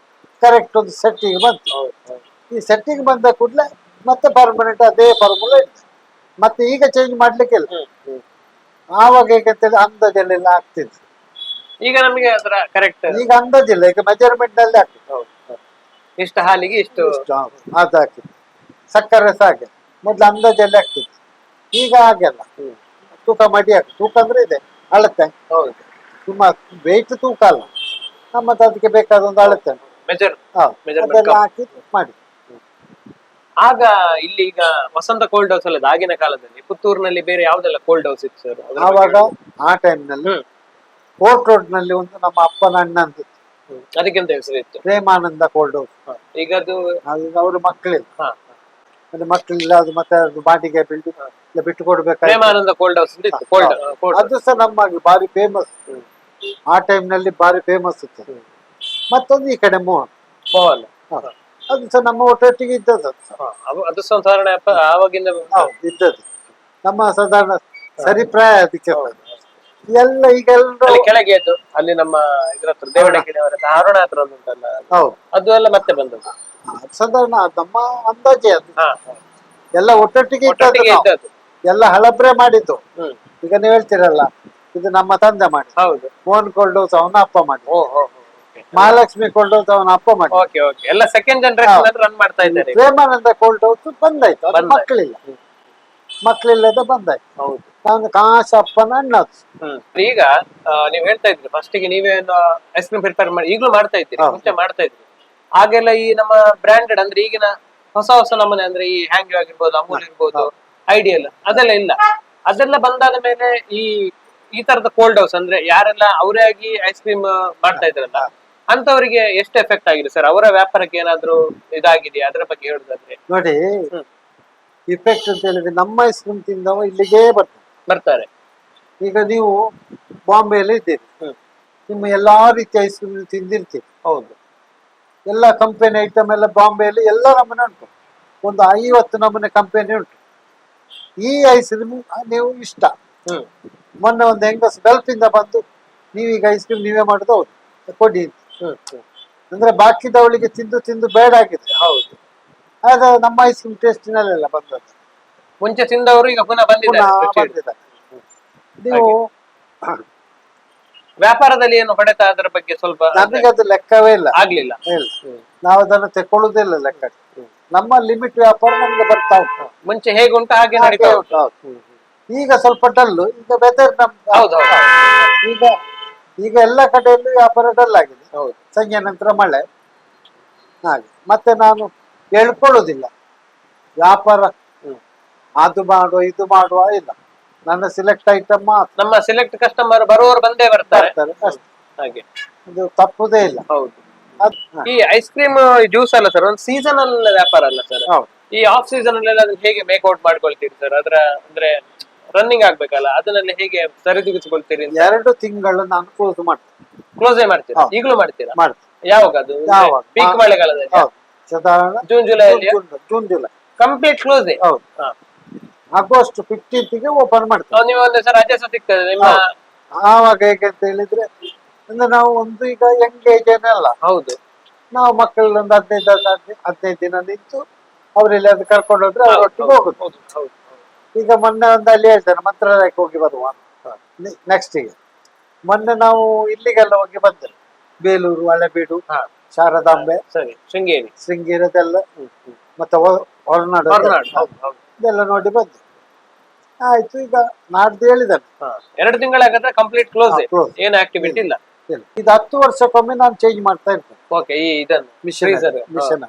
Speaker 2: ಕರೆಕ್ಟ್ ಒಂದು ಸೆಟ್ಟಿಗೆ ಬಂತು. ಈ ಸೆಟ್ಟಿಗೆ ಬಂದ ಕೂಡಲೇ ಮತ್ತೆ ಪರ್ಮನೆಂಟ್ ಅದೇ ಫಾರ್ಮುಲಾ ಇತ್ತು. ಮತ್ತೆ ಈಗ ಚೇಂಜ್ ಮಾಡ್ಲಿಕ್ಕಿಲ್ಲ. ಆವಾಗ ಹೇಗಂತೇಳಿ ಅಂದಾಜಲ್ಲೆಲ್ಲ ಆಗ್ತಿತ್ತು.
Speaker 1: ಈಗ ನಮಗೆ ಅದರ ಕರೆಕ್ಟ್
Speaker 2: ಈಗ ಅಂದಾಜಿಲ್ಲ, ಈಗ ಮೆಜರ್ಮೆಂಟ್ ನಲ್ಲಿ ಆಗ್ತದೆ.
Speaker 1: ಇಷ್ಟು ಹಾಲಿಗೆ ಇಷ್ಟು
Speaker 2: ಅದು ಹಾಕಿತ್ತು. ಸಕ್ಕರೆ ಸಹ ಹಾಗೆ ಮೊದ್ಲು ಅಂದಾಜಲ್ಲಿ ಆಗ್ತಿತ್ತು, ಈಗ ಹಾಗೆಲ್ಲ ತೂಕ ಮಾಡಿ ಹಾಕಿ. ತೂಕ ಅಂದ್ರೆ ಇದೆ ಅಳತೆ, ತುಂಬಾ ವೆಯ್ಟ್ ತೂಕ ಅಲ್ಲ, ನಮ್ಮದು ಅದಕ್ಕೆ ಬೇಕಾದ ಒಂದು ಅಳತೆ ಅದೆಲ್ಲ ಹಾಕಿ ಮಾಡಿ.
Speaker 1: ಆಗ ಇಲ್ಲಿ ಈಗ ವಸಂತ ಕೋಲ್ಡ್ ಹೌಸ್ ಅಲ್ಲದ ಆಗಿನ ಕಾಲದಲ್ಲಿ ಪುತ್ತೂರಿನಲ್ಲಿ ಬೇರೆ ಯಾವ್ದೆಲ್ಲ ಕೋಲ್ಡ್ ಹೌಸ್ ಇತ್ತು ಸರ್?
Speaker 2: ಆವಾಗ ಆ ಟೈಮ್ ನಲ್ಲಿ ಕೋರ್ಟ್ ರೋಡ್ ನಲ್ಲಿ ಒಂದು ನಮ್ಮ ಅಪ್ಪನ ಅಣ್ಣಂದು
Speaker 1: ಅದಕ್ಕೆಂತ ಹೆಸರು ಇತ್ತು?
Speaker 2: Premananda cold house.
Speaker 1: ಈಗ ಅದು
Speaker 2: ಅದು ಅವ್ರ ಮಕ್ಕಳಿಲ್ಲ,
Speaker 1: ಹಾ,
Speaker 2: ಅದು ಮಕ್ಕಳಿಲ್ಲ, ಅದು ಮತ್ತೆ ಅದು ಬಾಡಿಗೆ ಬಿಲ್ಡಿಂಗ್ ಬಿಟ್ಟು ಕೊಡ್ಬೇಕಾಯ್ತು.
Speaker 1: ಪ್ರೇಮಾನಂದ ಕೋಲ್ಡ್ ಹೌಸ್ ಅಂತ ಇತ್ತು. ಕೋಲ್ಡ್
Speaker 2: ಅದು ಸಹ ನಮ್ಮಾಗಿ ಬಾರಿ ಫೇಮಸ್. ಆ ಟೈಮ್ ನಲ್ಲಿ ಬಾರಿ ಫೇಮಸ್ ಇತ್ತು. ಮತ್ತೊಂದು ಈ ಕಡೆ ಮೋಹನ್,
Speaker 1: ಮೋಹನ್,
Speaker 2: ಅದು ಸಹ ನಮ್ಮ ಒಟ್ಟೊಟ್ಟಿಗೆ ಇದ್ದದ್ದು.
Speaker 1: ಅದು ಸಾಧಾರಣ ಆವಾಗಿಂದ
Speaker 2: ಇದ್ದದ್ದು ನಮ್ಮ ಸಾಧಾರಣ ಸರಿಪ್ರಾಯ ಅದಕ್ಕೆ. ಎಲ್ಲ ಈಗ ಎಲ್ಲರೂ
Speaker 1: ಅಲ್ಲಿ ಕೆಳಗೆ ಎದ್ದು ಅಲ್ಲಿ ನಮ್ಮ ಇದ್ರ ಹತ್ರ ದೇವಡಗಿರಿಯವರ ಆರೋಣ ಹತ್ರ ಒಂದು ಉಂಟಲ್ಲ,
Speaker 2: ಹೌದು,
Speaker 1: ಅದು ಎಲ್ಲ ಮತ್ತೆ ಬಂದದ್ದು.
Speaker 2: ಸಾಧಾರಣ ನಮ್ಮ ಅಂದಾಜೆ ಅದು. ಎಲ್ಲ ಒಟ್ಟೊಟ್ಟಿಗೆ ಇದ್ದದ್ದು
Speaker 1: ಒಟ್ಟೊಟ್ಟಿಗೆ
Speaker 2: ನಾವು.
Speaker 1: ಇದ್ದದ್ದು.
Speaker 2: ಎಲ್ಲ ಹಳಬ್ರೆ ಮಾಡಿದ್ದು.
Speaker 1: ಹ್ಮ್.
Speaker 2: ಈಗ ನೀವು ಹೇಳ್ತೀರಲ್ಲ, ಇದು ನಮ್ಮ ತಂದೆ ಮಾಡಿ.
Speaker 1: ಹೌದು.
Speaker 2: ಮೋಹನ್ ಕೋಲ್ಡ್ ಹೌಸ್ ಅವನ ಅಪ್ಪ ಮಾಡಿ.
Speaker 1: ಓಹೋ.
Speaker 2: ಮಹಾಲಕ್ಷ್ಮಿ ಕೋಲ್ಡ್ ಹೌಸ್ ಅವನ ಅಪ್ಪ ಮಾಡಿ.
Speaker 1: ಓಕೆ ಓಕೆ, ಎಲ್ಲ ಸೆಕೆಂಡ್ ಜನರೇಷನ್ ರನ್ ಮಾಡ್ತಾ ಇದ್ದಾರೆ.
Speaker 2: ಪ್ರೇಮಾನಂದ ಕೋಲ್ಡ್ ಹೌಸ್ ಬಂದಾಯ್ತು, ಅದು ಮಕ್ಕಳಿಲ್ಲ, ಮಕ್ಕಳಿಲ್ಲದ ಬಂದಾಯ್ತು.
Speaker 1: ಹೌದು.
Speaker 2: ನಾನು ಕಾಸಪ್ಪನ ಅಣ್ಣ.
Speaker 1: ಈಗ ನೀವ್ ಹೇಳ್ತಾ ಇದ್ರಿ ಫಸ್ಟ್ ಗೆ ನೀವೇನು ಐಸ್ ಕ್ರೀಮ್ ಪ್ರಿಪೇರ್ ಮಾಡಿ ಈಗಲೂ ಮಾಡ್ತಾ ಇದ್ದೀರಿ, ಮುಂಚೆ ಮಾಡ್ತಾ ಇದ್ರಿ. ಹಾಗೆಲ್ಲ ಈ ನಮ್ಮ ಬ್ರಾಂಡೆಡ್ ಅಂದ್ರೆ ಈಗಿನ ಹೊಸ ಹೊಸ ನಮೂನೆ ಅಂದ್ರೆ ಈ ಹ್ಯಾಂಗ್ ಆಗಿರ್ಬೋದು, ಅಮೂಲ್ ಇರ್ಬೋದು, ಐಡಿಯಲ್, ಅದೆಲ್ಲ ಇಲ್ಲ. ಅದೆಲ್ಲ ಬಂದಾದ ಮೇಲೆ ಈ ತರದ ಕೋಲ್ಡ್ ಹೌಸ್ ಅಂದ್ರೆ ಯಾರೆಲ್ಲ ಅವರೇ ಆಗಿ ಐಸ್ ಕ್ರೀಮ್ ಮಾಡ್ತಾ ಇದ್ರಲ್ಲ, ಅಂತವರಿಗೆ ಎಷ್ಟು ಎಫೆಕ್ಟ್ ಆಗಿದೆ ಸರ್? ಅವರ ವ್ಯಾಪಾರಕ್ಕೆ ಏನಾದ್ರು ಇದಾಗಿದೆಯಾ? ಅದರ ಬಗ್ಗೆ ಹೇಳುದಾದ್ರೆ
Speaker 2: ನೋಡಿ, ಇಫೆಕ್ಟ್ ಅಂತ ಹೇಳಿದ್ರೆ ನಮ್ಮ ಐಸ್ ಕ್ರೀಮ್ ತಿಂದವ ಇಲ್ಲಿಗೆ
Speaker 1: ಬರ್ತಾರೆ.
Speaker 2: ಈಗ ನೀವು ಬಾಂಬೆಯಲ್ಲಿ ಇದ್ದೀರಿ, ನಿಮ್ಮ ಎಲ್ಲಾ ರೀತಿಯ ಐಸ್ ಕ್ರೀಮ್ ತಿಂದಿರ್ತೀರಿ.
Speaker 1: ಹೌದು.
Speaker 2: ಎಲ್ಲ ಕಂಪನಿ ಐಟಮ್ ಎಲ್ಲ ಬಾಂಬೆಯಲ್ಲಿ ಎಲ್ಲ ನಮೂನೆ ಉಂಟು, ಒಂದು 50 ನಮೂನೆ ಕಂಪನಿ ಉಂಟು. ಈ ಐಸ್ ಕ್ರೀಮ್ ನೀವು ಇಷ್ಟ. ಮೊನ್ನೆ ಒಂದು ಹೆಂಗಸ್ ಗಲ್ಫ್ ಇಂದ ಬಂದು, ನೀವೀಗ ಐಸ್ ಕ್ರೀಮ್ ನೀವೇ ಮಾಡುದು, ಹೌದು ಕೊಡಿ ಅಂದ್ರೆ ಬಾಕಿದವಳಿಗೆ ತಿಂದು ತಿಂದು ಬೇಡ ಆಗಿದೆ.
Speaker 1: ಹೌದು.
Speaker 2: ಆದ್ರೆ ನಮ್ಮ ಐಸ್ ಕ್ರೀಮ್ ಟೇಸ್ಟಿನಲ್ಲೆಲ್ಲ ಬಂದದ್ದು.
Speaker 1: ಮುಂಚೆ ತಿಂದವರು ಈಗ ಪುನಃ ಬಂದಿದ್ದಾರೆ.
Speaker 2: ನೀವು
Speaker 1: ವ್ಯಾಪಾರದಲ್ಲಿ ಏನು ಹೊಡೆತ ಅದರ ಬಗ್ಗೆ ಸ್ವಲ್ಪ?
Speaker 2: ನಮಗೆ ಅದು ಲೆಕ್ಕವೇ ಇಲ್ಲ,
Speaker 1: ಆಗ್ಲಿಲ್ಲ.
Speaker 2: ನಾವು ಅದನ್ನು ತಕೊಳ್ಳುವುದಿಲ್ಲ ಲೆಕ್ಕ. ನಮ್ಮ ಲಿಮಿಟ್ ವ್ಯಾಪಾರ ನಮ್ಗೆ ಬರ್ತಾ ಉಂಟು.
Speaker 1: ಮುಂಚೆ ಹೇಗೆ ಉಂಟು ಹಾಗೆ ನಡೀತಾ ಉಂಟು.
Speaker 2: ಈಗ ಸ್ವಲ್ಪ ಡಲ್ಲು, ಈಗ ವೆದರ್ ಈಗ ಎಲ್ಲ ಕಡೆಯಲ್ಲೂ ವ್ಯಾಪಾರ ಡಲ್ ಆಗಿದೆ. ಸಂಜೆ ನಂತರ ಮಳೆ, ಹಾಗೆ. ಮತ್ತೆ ನಾನು ಹೇಳ್ಕೊಳ್ಳುದಿಲ್ಲ ವ್ಯಾಪಾರ ಅದು ಮಾಡುವ ಇದು ಮಾಡುವ ಇಲ್ಲ, ನನ್ನ ಸಿಲೆಕ್ಟ್ ಐಟಮ್
Speaker 1: ನಮ್ಮ ಸೆಲೆಕ್ಟ್ ಕಸ್ಟಮರ್ ಬರುವವರು ಬಂದೇ ಬರ್ತಾರೆ ಹಾಗೆ,
Speaker 2: ಇದು ತಪ್ಪುದೇ ಇಲ್ಲ.
Speaker 1: ಹೌದು. ಈ ಐಸ್ ಕ್ರೀಮ್ ಜ್ಯೂಸ್ ಅಲ್ಲ ಸರ್, ಒಂದು ಸೀಸನಲ್ ವ್ಯಾಪಾರ ಅಲ್ಲ ಸರ್? ಈ ಆಫ್ ಸೀಸನ್ ಅಲ್ಲೆಲ್ಲ ಅದನ್ನ ಹೇಗೆ ಮೇಕ್ಔಟ್ ಮಾಡ್ಕೊಳ್ತೀರಿ ಸರ್? ಅದರ ಅಂದ್ರೆ ರನ್ನಿಂಗ್ ಆಗ್ಬೇಕಲ್ಲ, ಅದನ್ನೆಲ್ಲ ಹೇಗೆ ಸರಿದೂಗಿಸಿಕೊಳ್ತೀರಿ?
Speaker 2: 2 ತಿಂಗಳು ನಾನು
Speaker 1: ಕ್ಲೋಸೇ ಮಾಡ್ತೀರಾ? ಈಗಲೂ ಮಾಡ್ತೀರಾ?
Speaker 2: ಮಾಡ್ತೀನಿ.
Speaker 1: ಯಾವಾಗ ಅದು? ಪೀಕ್ ಮಳೆಗಾಲದಲ್ಲಿ
Speaker 2: ಸಾಧಾರಣ
Speaker 1: June July complete close.
Speaker 2: August 15ಗೆ ಓಪನ್ ಮಾಡ್ತೀವಿ.
Speaker 1: ನೀವು ಒಂದೇ ಸರ್ ರಜೆ ಸಹ ಸಿಗ್ತದೆ ನಿಮ್ಮ?
Speaker 2: ಆವಾಗ ಹೇಗೆ ಅಂತ ಹೇಳಿದ್ರೆ, ಅಂದ್ರೆ ನಾವು ಒಂದು ಈಗ ಯಂಗ್ ಏಜ್ ಏನಲ್ಲ.
Speaker 1: ಹೌದು.
Speaker 2: ನಾವು ಮಕ್ಕಳನ್ನ ಒಂದು 15 ದಿನ ನಿಂತು ಅವರೆಲ್ಲ ಅದು ಕರ್ಕೊಂಡು ಹೋದ್ರೆ ಅವರೊಟ್ಟಿಗೆ ಹೋಗುದು. ಈಗ ಮೊನ್ನೆ ಒಂದು ಅಲ್ಲಿ ಹೇಳ್ತಾರೆ ಮಂತ್ರಾಲಯಕ್ಕೆ ಹೋಗಿ ಬರುವ ನೆಕ್ಸ್ಟ್ ಗೆ. ಮೊನ್ನೆ ನಾವು ಇಲ್ಲಿಗೆಲ್ಲ ಹೋಗಿ ಬಂದರು, ಬೇಲೂರು, ಹಳೆಬೀಡು, ಶಾರದಾಂಬೆ, ಶೃಂಗೇರಿ ಅದೆಲ್ಲ, ಮತ್ತೆ ಹೊರನಾಡು ಇದೆಲ್ಲ ನೋಡಿ ಬಂದು ಆಯ್ತು. ಈಗ ನಾಡ್ದು ಹೇಳಿದ್ದಾನೆ
Speaker 1: 2 ತಿಂಗಳಾಗತ್ತೆ ಕಂಪ್ಲೀಟ್ ಕ್ಲೋಸ್, ಏನು ಆಕ್ಟಿವಿಟಿ ಇಲ್ಲ.
Speaker 2: ಇದು 10 ವರ್ಷಕ್ಕೊಮ್ಮೆ ನಾನು ಚೇಂಜ್ ಮಾಡ್ತಾ ಇರ್ತೇನೆ.
Speaker 1: ಓಕೆ, ಈ ಇದನ್ನು ಮಿಷನ್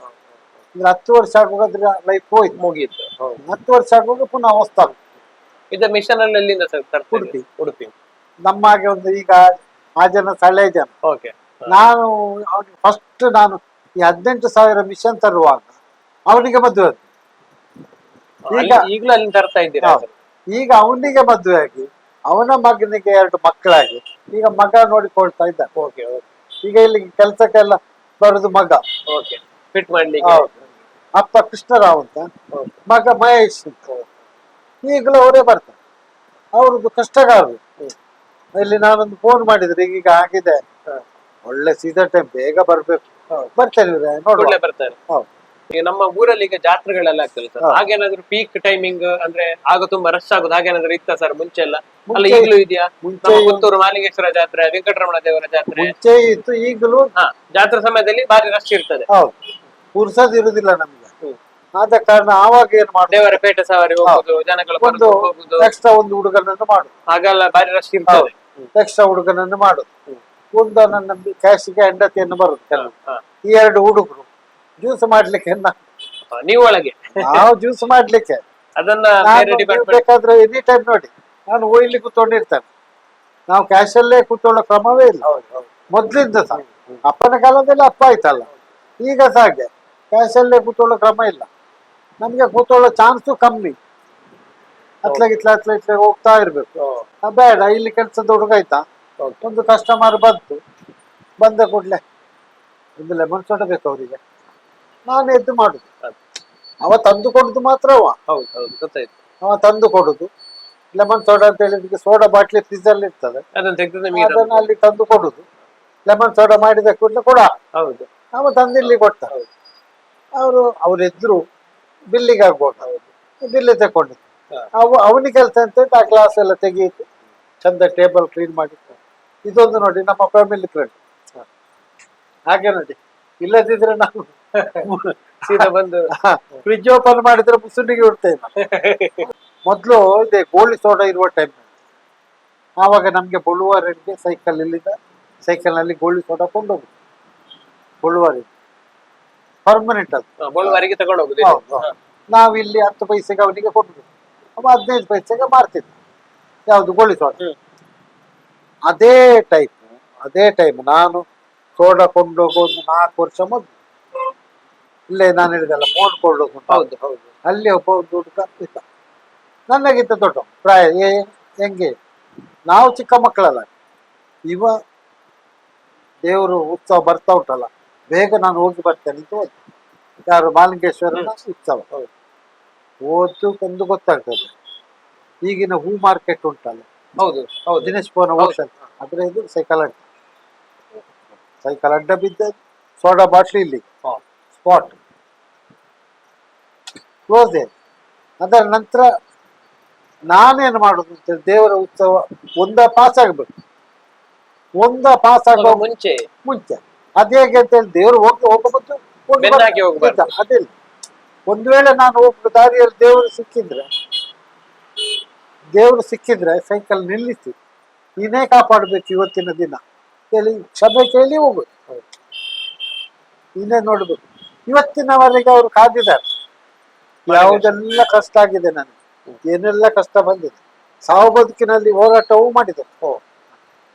Speaker 2: 10 ವರ್ಷ ಆಗುವಾಗ ಲೈಫ್ ಹೋಯ್ತು,
Speaker 1: ಮುಗಿಯಿತು.
Speaker 2: 10 ವರ್ಷ ಆಗುವಾಗ ಪುನಃ ಹೊಸ್ತಾಗ
Speaker 1: ಇದು ಮಿಷನ್ ಅಲ್ಲಿ ಎಲ್ಲಿಂದ ಸರ್? ಉಡುಪಿ.
Speaker 2: ನಮ್ಮ ಹಾಗೆ ಒಂದು ಈಗ ಆ ಜನ ಸಳೆ ಜನ.
Speaker 1: ಓಕೆ.
Speaker 2: ನಾನು ಅವನಿಗೆ ಫಸ್ಟ್ ನಾನು ಈ 18,000 ಮಿಷನ್ ತರುವಾಗ ಅವನಿಗೆ ಮದುವೆ ಆದ್ದು.
Speaker 1: ಈಗಲೂ ಅಲ್ಲಿ ತರ್ತಾ ಇದ್ದೀರಾ?
Speaker 2: ಈಗ ಅವನಿಗೆ ಮದುವೆ ಆಗಿ ಅವನ ಮಗನಿಗೆ 2 ಮಕ್ಕಳಾಗಿ ಈಗ ಮಗ ನೋಡಿಕೊಳ್ತಾ ಇದ್ದ. ಈಗ ಇಲ್ಲಿ ಕೆಲ್ಸಕ್ಕೆಲ್ಲ ಬರುದು ಮಗ.
Speaker 1: ಫಿಟ್ ಮಾಡ್ಲಿಕ್ಕೆ
Speaker 2: ಅಪ್ಪ ಕೃಷ್ಣರಾವ್ ಅಂತ, ಮಗ ಮಹೇಶ್ ಅಂತ. ಈಗಲೂ ಅವರೇ ಬರ್ತಾರೆ, ಅವ್ರದ್ದು ಕಷ್ಟಗಾರರು. ಇಲ್ಲಿ ನಾನೊಂದು ಫೋನ್ ಮಾಡಿದ್ರೆ ಈಗ ಆಗಿದೆ, ಒಳ್ಳೆ ಸೀಸನ್ ಟೈಮ್, ಬೇಗ ಬರ್ಬೇಕು, ಬರ್ತೇನೆ ನೋಡ್ಲೇ
Speaker 1: ಬರ್ತಾರೆ. ಈಗ ನಮ್ಮ ಊರಲ್ಲಿ ಈಗ ಜಾತ್ರೆಗಳೆಲ್ಲ ಆಗ್ತದೆ ಸರ್, ಹಾಗೇನಾದ್ರು ಪೀಕ್ ಟೈಮಿಂಗ್ ಅಂದ್ರೆ ಆಗ ತುಂಬಾ ರಶ್ ಆಗುದು ಹಾಗೇನಾದ್ರು ಇತ್ತ ಸರ್ ಮುಂಚೆ ಎಲ್ಲ? ಅಲ್ಲ ಈಗಲೂ ಇದೆಯಾ? ಪುತ್ತೂರು ಮಾಲಿಂಗೇಶ್ವರ ಜಾತ್ರೆ, ವೆಂಕಟರಮಣ ದೇವರ ಜಾತ್ರೆ
Speaker 2: ಮುಂಚೆ ಇತ್ತು, ಈಗಲೂ
Speaker 1: ಜಾತ್ರೆ ಸಮಯದಲ್ಲಿ ಭಾರಿ ರಶ್ ಇರ್ತದೆ.
Speaker 2: ಪುರ್ಸದ್ ಇರುದಿಲ್ಲ ನಮ್ಗೆ. ಆದ ಕಾರಣ ಆವಾಗ ಏನ್ ಮಾಡುದು,
Speaker 1: ದೇವರ ಪೇಟೆ ಸವಾರಿ ಹೋಗುದು, ಜನಗಳು ಹೋಗುದು,
Speaker 2: ಎಕ್ಸ್ಟ್ರಾ ಒಂದು ಹುಡುಗನನ್ನು ಮಾಡುದು,
Speaker 1: ಹಾಗೆಲ್ಲ ಭಾರಿ ರಶ್ ಇರ್ತದೆ.
Speaker 2: ಎಕ್ಸ್ಟ್ರಾ ಹುಡುಗನನ್ನು ಮಾಡುದು. ಒಂದು ನನ್ನ ಕ್ಯಾಶಿಗೆ ಹೆಂಡತಿಯನ್ನು ಬರುದು ಕೆಲವು. ಈ 2 ಹುಡುಗರು ಜ್ಯೂಸ್ ಮಾಡ್ಲಿಕ್ಕೆ
Speaker 1: ನೀವು ಒಳಗೆ,
Speaker 2: ನಾವು ಜ್ಯೂಸ್ ಮಾಡ್ಲಿಕ್ಕೆ
Speaker 1: ಅದನ್ನ
Speaker 2: ಬೇಕಾದ್ರೆ ಎನಿ ಟೈಮ್ ನೋಡಿ ನಾನು ಇಲ್ಲಿ ಕೂತ್ಕೊಂಡಿರ್ತೇನೆ. ನಾವು ಕ್ಯಾಶಲ್ಲೇ ಕೂತ್ಕೊಳ್ಳೋ ಕ್ರಮವೇ ಇಲ್ಲ ಮೊದ್ಲಿಂದ ಸಹ. ಅಪ್ಪನ ಕಾಲದಲ್ಲಿ ಅಪ್ಪ ಆಯ್ತಲ್ಲ, ಈಗ ಸಹ ಹಾಗೆ ಕ್ಯಾಶಲ್ಲೇ ಕೂತ್ಕೊಳ್ಳೋ ಕ್ರಮ ಇಲ್ಲ, ನಮ್ಗೆ ಕೂತ್ಕೊಳ್ಳೋ ಚಾನ್ಸು ಕಮ್ಮಿ. ಅತ್ಲಾಗಿತ್ಲ ಹೋಗ್ತಾ ಇರ್ಬೇಕು. ಬೇಡ, ಇಲ್ಲಿ ಕೆಲಸದ ಹುಡುಗಾಯ್ತಾ, ಒಂದು ಕಸ್ಟಮರ್ ಬಂದ ಕೂಡ್ಲೆ ಒಂದು ಲೆಮನ್ ಸೋಡಾ ಬೇಕು ಅವರಿಗೆ, ನಾನು ಎದ್ದು ಮಾಡುದು. ಅವ ತಂದು ಕೊಡುದು ಮಾತ್ರ
Speaker 1: ಗೊತ್ತಾಯ್ತು.
Speaker 2: ಅವ ತಂದು ಕೊಡುದು. ಲೆಮನ್ ಸೋಡಾ ಅಂತ ಹೇಳಿದ್ರೆ ಸೋಡಾ ಬಾಟ್ಲಿ ಫ್ರಿಜ್ ಅಲ್ಲಿ ಇರ್ತದೆ, ಅದನ್ನ ಅಲ್ಲಿ ತಂದು ಕೊಡುದು. ಲೆಮನ್ ಸೋಡಾ ಮಾಡಿದ ಕೂಡಲೇ ಕೊಡ, ಅವ ತಂದು ಇಲ್ಲಿ ಕೊಟ್ಟ. ಅವ್ರೆದ್ರು ಬಿಲ್ಲಿಗೆ ಆಗ್ಬೋದು, ಬಿಲ್ಲಿ ತಗೊಂಡು ಅವನಿಗೆ ಕೆಲಸ ಅಂತ ಆ ಗ್ಲಾಸ್ ಎಲ್ಲ ತೆಗೆಯಿತು, ಚಂದ ಟೇಬಲ್ ಕ್ಲೀನ್ ಮಾಡಿ. ಇದೊಂದು ನೋಡಿ ನಮ್ಮ ಫ್ಯಾಮಿಲಿ ಫ್ರೆಂಡ್. ಹಾಗೆ ನೋಡಿ, ಇಲ್ಲದಿದ್ರೆ ನಾವು
Speaker 1: ಸೀದಾ ಬಂದು
Speaker 2: ಫ್ರಿಜ್ ಓಪನ್ ಮಾಡಿದ್ರೆ ಮುಸುನಿಗೆ ಉಡ್ತೇವೆ. ಮೊದ್ಲು ಇದೆ ಗೋಳಿ ಸೋಡಾ ಇರುವ ಟೈಮ್, ಆವಾಗ ನಮ್ಗೆ ಬಳುವಾರಿಗೆ ಸೈಕಲ್ ಇಲ್ಲಿಂದ ಸೈಕಲ್ ನಲ್ಲಿ ಗೋಳಿ ಸೋಡಾ ಕೊಂಡೋಗುದು. ಬಳುವಾರಿಗೆ ಪರ್ಮನೆಂಟ್ ಅದು,
Speaker 1: ಬಳುವಾರಿಗೆ ತಗೊಂಡು ಹೋಗುದು.
Speaker 2: ನಾವಿಲ್ಲಿ 10 ಪೈಸೆಗೆ ಅವನಿಗೆ ಕೊಡುದು, ಅವ 15 ಪೈಸೆಗೆ ಮಾರ್ತಿದ್ದ. ಯಾವುದು ಗೋಳಿ ಸೋಡಾ. ಅದೇ ಟೈಮ್ ನಾನು ಸೋಡಾ ಕೊಂಡೋಗೋ ಒಂದು 4 ವರ್ಷ ಮೊದಲು, ಇಲ್ಲೇ ನಾನು ಹೇಳಿದಲ್ಲ ಮೋನ್ ಕೊಳ್ಳೋದು, ಅಲ್ಲಿ ಒಬ್ಬ ಒಂದು ಹುಡುಗ ಇದ್ದ, ನನಗಿಂತ ದೊಡ್ಡ ಪ್ರಾಯ, ಹೆಂಗೆ ನಾವು ಚಿಕ್ಕ ಮಕ್ಕಳಲ್ಲ. ಇವ ದೇವರು ಉತ್ಸವ ಬರ್ತಾ ಉಂಟಲ್ಲ, ಬೇಗ ನಾನು ಹೋಗಿ ಬರ್ತೇನೆ ಅಂತ ಹೋದ. ಯಾರು ಮಾಲಿಂಗೇಶ್ವರನ ಉತ್ಸವ ಓದು ಒಂದು ಗೊತ್ತಾಗ್ತದೆ. ಈಗಿನ ಹೂ ಮಾರ್ಕೆಟ್ ಉಂಟಲ್ಲ, ದಿನೇಶ್ ಪೋನ ಹೋಟೆಲ್, ಅದ್ರ ಇದು ಸೈಕಲ್ ಅಡ್ಡ ಬಿದ್ದ ಸೋಡಾ ಬಾಟ್ಲಿ ಇಲ್ಲಿ ಸ್ಪಾಟ್ ಕ್ಲೋಸ್. ಅದರ ನಂತರ ನಾನೇನು ಮಾಡುದು ಅಂತ, ದೇವರ ಉತ್ಸವ ಪಾಸ್ ಆಗ್ಬೇಕು, ಪಾಸ್ ಆಗುವ ಮುಂಚೆ ಅದೇಗೆ ಅಂತ ಹೇಳಿ ದೇವರು ಹೋಗಬಹುದು. ಅದಿಲ್ಲ, ಒಂದು ವೇಳೆ ನಾನು ಹೋಗುವ ದಾರಿಯಲ್ಲಿ ದೇವರು ಸಿಕ್ಕಿದ್ರೆ ಸೈಕಲ್ ನಿಲ್ಲಿಸಿ, ನೀನೇ ಕಾಪಾಡ್ಬೇಕು ಇವತ್ತಿನ ದಿನ ಹೇಳಿ ಕ್ಷಮೆ ಕೇಳಿ ಹೋಗುದು. ನೀನೇ ನೋಡ್ಬೇಕು. ಇವತ್ತಿನವರೆಗೆ ಅವರು ಕಾದಿದ್ದಾರೆ. ಯಾವುದೆಲ್ಲ ಕಷ್ಟ ಆಗಿದೆ ನನಗೆ, ಏನೆಲ್ಲ ಕಷ್ಟ ಬಂದಿದೆ, ಸಾವು ಬದುಕಿನಲ್ಲಿ ಹೋರಾಟವೂ ಮಾಡಿದರು.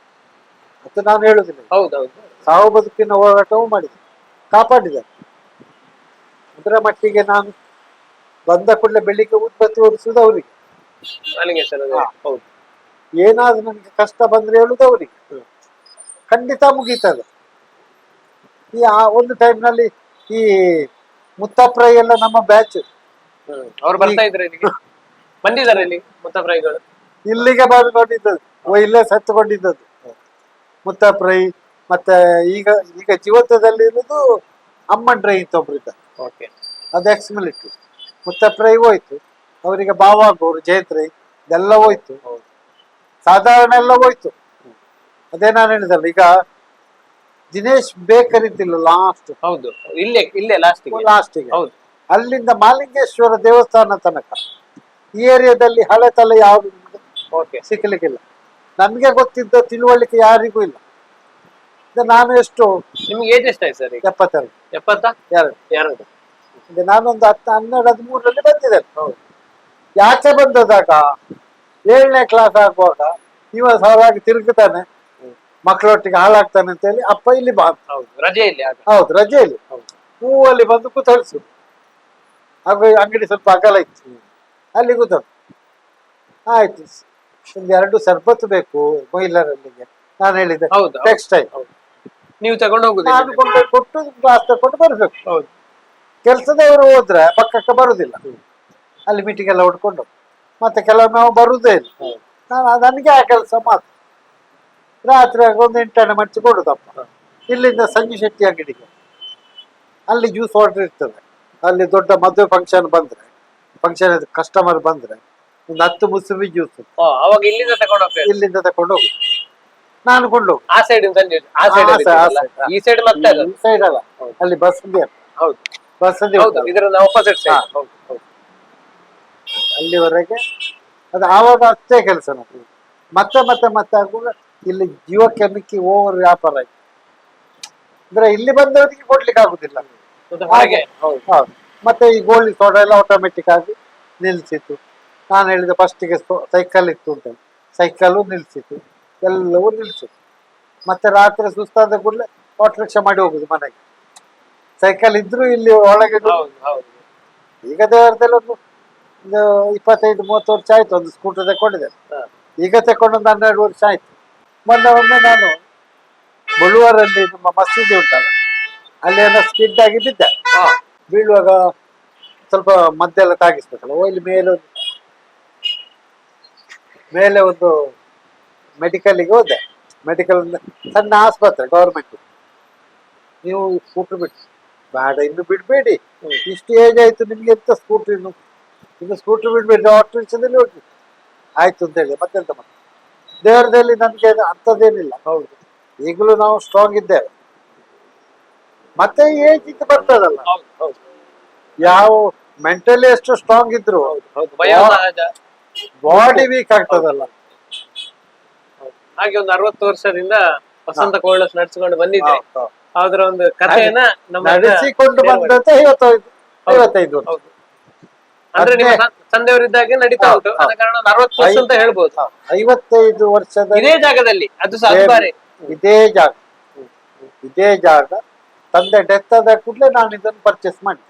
Speaker 2: ಮತ್ತು ನಾನು ಹೇಳುದಿಲ್ಲ, ಸಾವು ಬದುಕಿನ ಹೋರಾಟವೂ ಮಾಡಿದೆ, ಕಾಪಾಡಿದ್ದಾರೆ. ಅದರ ಮಟ್ಟಿಗೆ ನಾನು ಬಂದ ಕೂಡಲೇ ಬೆಳಿಗ್ಗೆ ಉತ್ಪತ್ತಿ ಓದಿಸುವುದು ಅವರಿಗೆ. ಏನಾದ್ರೂ ನನಗೆ ಕಷ್ಟ ಬಂದ್ರೆ ಹೇಳುದು ಅವರಿಗೆ, ಖಂಡಿತ ಮುಗೀತದೆ. ಒಂದು ಟೈಮ್ ನಲ್ಲಿ ಈ ಮುತ್ತಪ್ರೈ ಎಲ್ಲ ನಮ್ಮ ಬ್ಯಾಚ್
Speaker 1: ಅವ್ರು ಬರ್ತಾ ಇದ್ರೆ ಬಂದಿದ್ದಾರೆ ಇಲ್ಲಿ ಮುತ್ತಪ್ರೈಗಳು,
Speaker 2: ಇಲ್ಲಿಗೆ ಬಂದು ನೋಡಿದ್ದದು, ಇಲ್ಲೇ ಸತ್ತುಕೊಂಡಿದ್ದದು ಮುತ್ತಪ್ರೈ. ಮತ್ತೆ ಈಗ ಜೀವತ್ವದಲ್ಲಿ ಇರುವುದು ಅಮ್ಮನ್ ರೈ ಅಂತ ಒಬ್ರು ಇದ್ದ, ಅದು ಎಕ್ಸ್ ಮಿಲಿಟರಿ. ಮುತ್ತಪ್ರೈ ಹೋಯ್ತು, ಅವರಿಗೆ ಬಾವಾಗೋರು ಜಯಂತ್ರೈ ಇದೆಲ್ಲ ಹೋಯ್ತು, ಸಾಧಾರಣ ಎಲ್ಲ ಹೋಯ್ತು. ಅದೇ ನಾನು ಹೇಳಿದಲ್ಲ, ಈಗ ದಿನೇಶ್ ಬೇಕರಿ ಇದ್ದಿಲ್ಲ ಲಾಸ್ಟ್,
Speaker 1: ಇಲ್ಲೇ
Speaker 2: ಲಾಸ್ಟಿಗೆ ಅಲ್ಲಿಂದ ಮಾಲಿಂಗೇಶ್ವರ ದೇವಸ್ಥಾನ ತನಕ ಈ ಏರಿಯಾದಲ್ಲಿ ಹಳೆ ತಲೆ ಯಾವ್ದು ಸಿಕ್ಕಲಿಕ್ಕಿಲ್ಲ. ನಮ್ಗೆ ಗೊತ್ತಿದ್ದ ತಿಳುವಳಿಕೆ ಯಾರಿಗೂ ಇಲ್ಲ. ನಾನು ಎಷ್ಟು,
Speaker 1: ನಿಮ್ಗೆ ಏಜ್ ಎಷ್ಟಾಯ್ತು ಸರ್?
Speaker 2: 72. ನಾನೊಂದು 10, 12, 13 ಬಂದಿದ್ದೇನೆ. ಯಾಕೆ ಬಂದದಾಗ 7ನೇ ಕ್ಲಾಸ್ ಆಗುವಾಗ ಇವ ಸರಾಗಿ ತಿರುಗುತ್ತಾನೆ, ಮಕ್ಕಳೊಟ್ಟಿಗೆ ಹಾಳಾಗ್ತಾನೆ ಅಂತ ಹೇಳಿ ಅಪ್ಪ ಇಲ್ಲಿ
Speaker 1: ರಜೆಯಲ್ಲಿ
Speaker 2: ರಜೆಯಲ್ಲಿ ಹೂವಲ್ಲಿ ಬಂದು ಕೂತಳಿಸು. ಹಾಗೆ ಅಂಗಡಿ ಸ್ವಲ್ಪ ಅಗಲ ಇತ್ತು, ಅಲ್ಲಿ ಕೂತಳು. ಆಯ್ತು, 2 ಸರ್ಬತ್ತು ಬೇಕು ಮಹಿಳೆಯರಲ್ಲಿಗೆ. ನಾನು ಹೇಳಿದ್ದೆ ಟೆಕ್ಸ್ಟೈಲ್,
Speaker 1: ನೀವು ತಗೊಂಡು ಹೋಗುದು,
Speaker 2: ನಾನು ಕೊಟ್ಟು ಗ್ಲಾಸ್ ತಗೊಂಡು ಬರ್ಬೇಕು. ಕೆಲಸದವರು ಹೋದ್ರೆ ಪಕ್ಕಕ್ಕೆ ಬರುದಿಲ್ಲ, ಅಲ್ಲಿ ಮೀಟಿಂಗ್ ಎಲ್ಲ ಹೊಡ್ಕೊಂಡು ಮತ್ತೆ ಕೆಲವೊಮ್ಮೆ ನಾವು ಬರುವುದೇ ಇಲ್ಲ. ನನಗೆ ಆ ಕೆಲಸ ಮಾತ್ರ. ರಾತ್ರಿ ಒಂದು 8 ಮಚ್ಚಿ ಕೊಡುದಪ್ಪ. ಇಲ್ಲಿಂದ ಸಂಜು ಶೆಟ್ಟಿ ಅಂಗಡಿಗೆ, ಅಲ್ಲಿ ಜ್ಯೂಸ್ ಆರ್ಡರ್ ಇರ್ತದೆ. ಅಲ್ಲಿ ದೊಡ್ಡ ಮದುವೆ ಫಂಕ್ಷನ್ ಕಸ್ಟಮರ್ ಬಂದ್ರೆ ಒಂದು 10 ಮುಸುಬಿ ಜ್ಯೂಸ್ ಇಲ್ಲಿಂದ ತಕೊಂಡು ಹೋಗುದು. ನಾನು ಕೊಂಡು
Speaker 1: ಆ ಸೈಡ್ ಈ ಸೈಡ್
Speaker 2: ಅಲ್ಲ, ಅಲ್ಲಿ ಬಸ್ಸಲ್ಲಿ ಅಲ್ಲಿವರೆಗೆ ಅದು ಆವಾಗ ಅಷ್ಟೇ ಕೆಲಸ ನಮಗೆ. ಮತ್ತೆ ಆಗುವಾಗ ಇಲ್ಲಿ ಜೀವಕ್ಕೆ ಮಿಕ್ಕಿ ಓವರ್ ವ್ಯಾಪಾರ ಆಯ್ತು. ಅಂದ್ರೆ ಇಲ್ಲಿ ಬಂದವರಿಗೆ ಕೊಡ್ಲಿಕ್ಕೆ ಆಗುದಿಲ್ಲ. ಮತ್ತೆ ಈ ಗೋಳಿ ಸೋಡಾ ಎಲ್ಲ ಆಟೋಮೆಟಿಕ್ ಆಗಿ ನಿಲ್ಸಿತ್ತು. ನಾನು ಹೇಳಿದ ಫಸ್ಟಿಗೆ ಸೈಕಲ್ ಇತ್ತು ಅಂತ, ಸೈಕಲ್ ನಿಲ್ಸಿತ್ತು, ಎಲ್ಲವೂ ನಿಲ್ಸಿತ್ತು. ಮತ್ತೆ ರಾತ್ರಿ ಸುಸ್ತಾದ ಕೂಡಲೇ ಆಟೋ ರಿಕ್ಷಾ ಮಾಡಿ ಹೋಗುದು ಮನೆಗೆ. ಸೈಕಲ್ ಇದ್ರು ಇಲ್ಲಿ ಒಳಗೆ
Speaker 1: ಹೌದು ಹೌದು.
Speaker 2: ಈಗ ದೇವರದಲ್ಲಿ ಒಂದು 25-30 ವರ್ಷ ಆಯ್ತು ಒಂದು ಸ್ಕೂಟರ್ ತಗೊಂಡಿದೆ. ಈಗ ತಗೊಂಡು ಒಂದು 12 ವರ್ಷ ಆಯ್ತು. ಒಮ್ಮೆ ನಾನು ಬಳುವಾರಲ್ಲಿ ನಮ್ಮ ಮಸೀದಿ ಉಂಟಲ್ಲ, ಅಲ್ಲಿ ಏನೋ ಸ್ಕಿಡ್ ಆಗಿ ಬಿದ್ದೆ. ಬೀಳುವಾಗ ಸ್ವಲ್ಪ ಮದ್ದೆಲ್ಲ ತಾಗಿಸ್ಬೇಕಲ್ಲ, ಇಲ್ಲಿ ಮೇಲೆ ಒಂದು ಮೆಡಿಕಲ್ಗೆ ಹೋದೆ. ಮೆಡಿಕಲ್ ಸಣ್ಣ ಆಸ್ಪತ್ರೆ ಗವರ್ಮೆಂಟ್. ನೀವು ಸ್ಕೂಟರ್ ಬಿಟ್ಟು ಬೇಡ, ಇನ್ನು ಬಿಡ್ಬೇಡಿ, ಇಷ್ಟು ಏಜ್ ಆಯ್ತು ನಿಮ್ಗೆ, ಎಂತ ಸ್ಕೂಟರ್ ಇನ್ನು ಸ್ಕೂಟರ್ ಬಿಡ್ಬೇಡಿ, ಆಟೋ ರಿಕ್ಷಾದಲ್ಲಿ ಹೋಗಿ ಆಯ್ತು ಅಂತ ಹೇಳಿ ಮತ್ತೆಂತ ಮತ್ತೆ. ದೇವರದಲ್ಲಿ ನಮ್ಗೆ ಅಂಥದ್ದೇನಿಲ್ಲ. ಹೌದು, ಈಗಲೂ ನಾವು ಸ್ಟ್ರಾಂಗ್ ಇದ್ದೇವೆ. ಮತ್ತೆ ಏಜ್ ಇದು ಬರ್ತದಲ್ಲ, ಯಾವ ಮೆಂಟಲಿ ಎಷ್ಟು ಸ್ಟ್ರಾಂಗ್ ಇದ್ರು ಬಾಡಿ ವೀಕ್ ಆಗ್ತದಲ್ಲ.
Speaker 1: ಹಾಗೆ ಒಂದು 60 ವರ್ಷದಿಂದ ವಸಂತ ಕೋಲ್ಡ್ ಹೌಸ್ ನಡೆಸಿಕೊಂಡು ಬಂದಿದ್ದೆ. ಅದರ ಒಂದು ಕಥೆಯನ್ನ ನಮ್ಮ
Speaker 2: ನಡೆಸಿಕೊಂಡು ಬಂದಂತ 55 ವರ್ಷ.
Speaker 1: ಅಂದ್ರೆ ನಿಮ್ಮ ತಂದೆಯವರಿದ್ದಾಗೆ ನಡೀತಾ ಉಂಟು, ಆದ ಕಾರಣ 60 ವರ್ಷ ಅಂತ ಹೇಳ್ಬೋದು.
Speaker 2: 55 ವರ್ಷದ
Speaker 1: ಇದೇ ಜಾಗದಲ್ಲಿ, ಅದು ಸಹ ಬಾರಿ
Speaker 2: ಇದೇ ಜಾಗ. ತಂದೆ ಡೆತ್ ಆದ ಕೂಡಲೇ ನಾನು ಇದನ್ನು ಪರ್ಚೇಸ್ ಮಾಡಿ.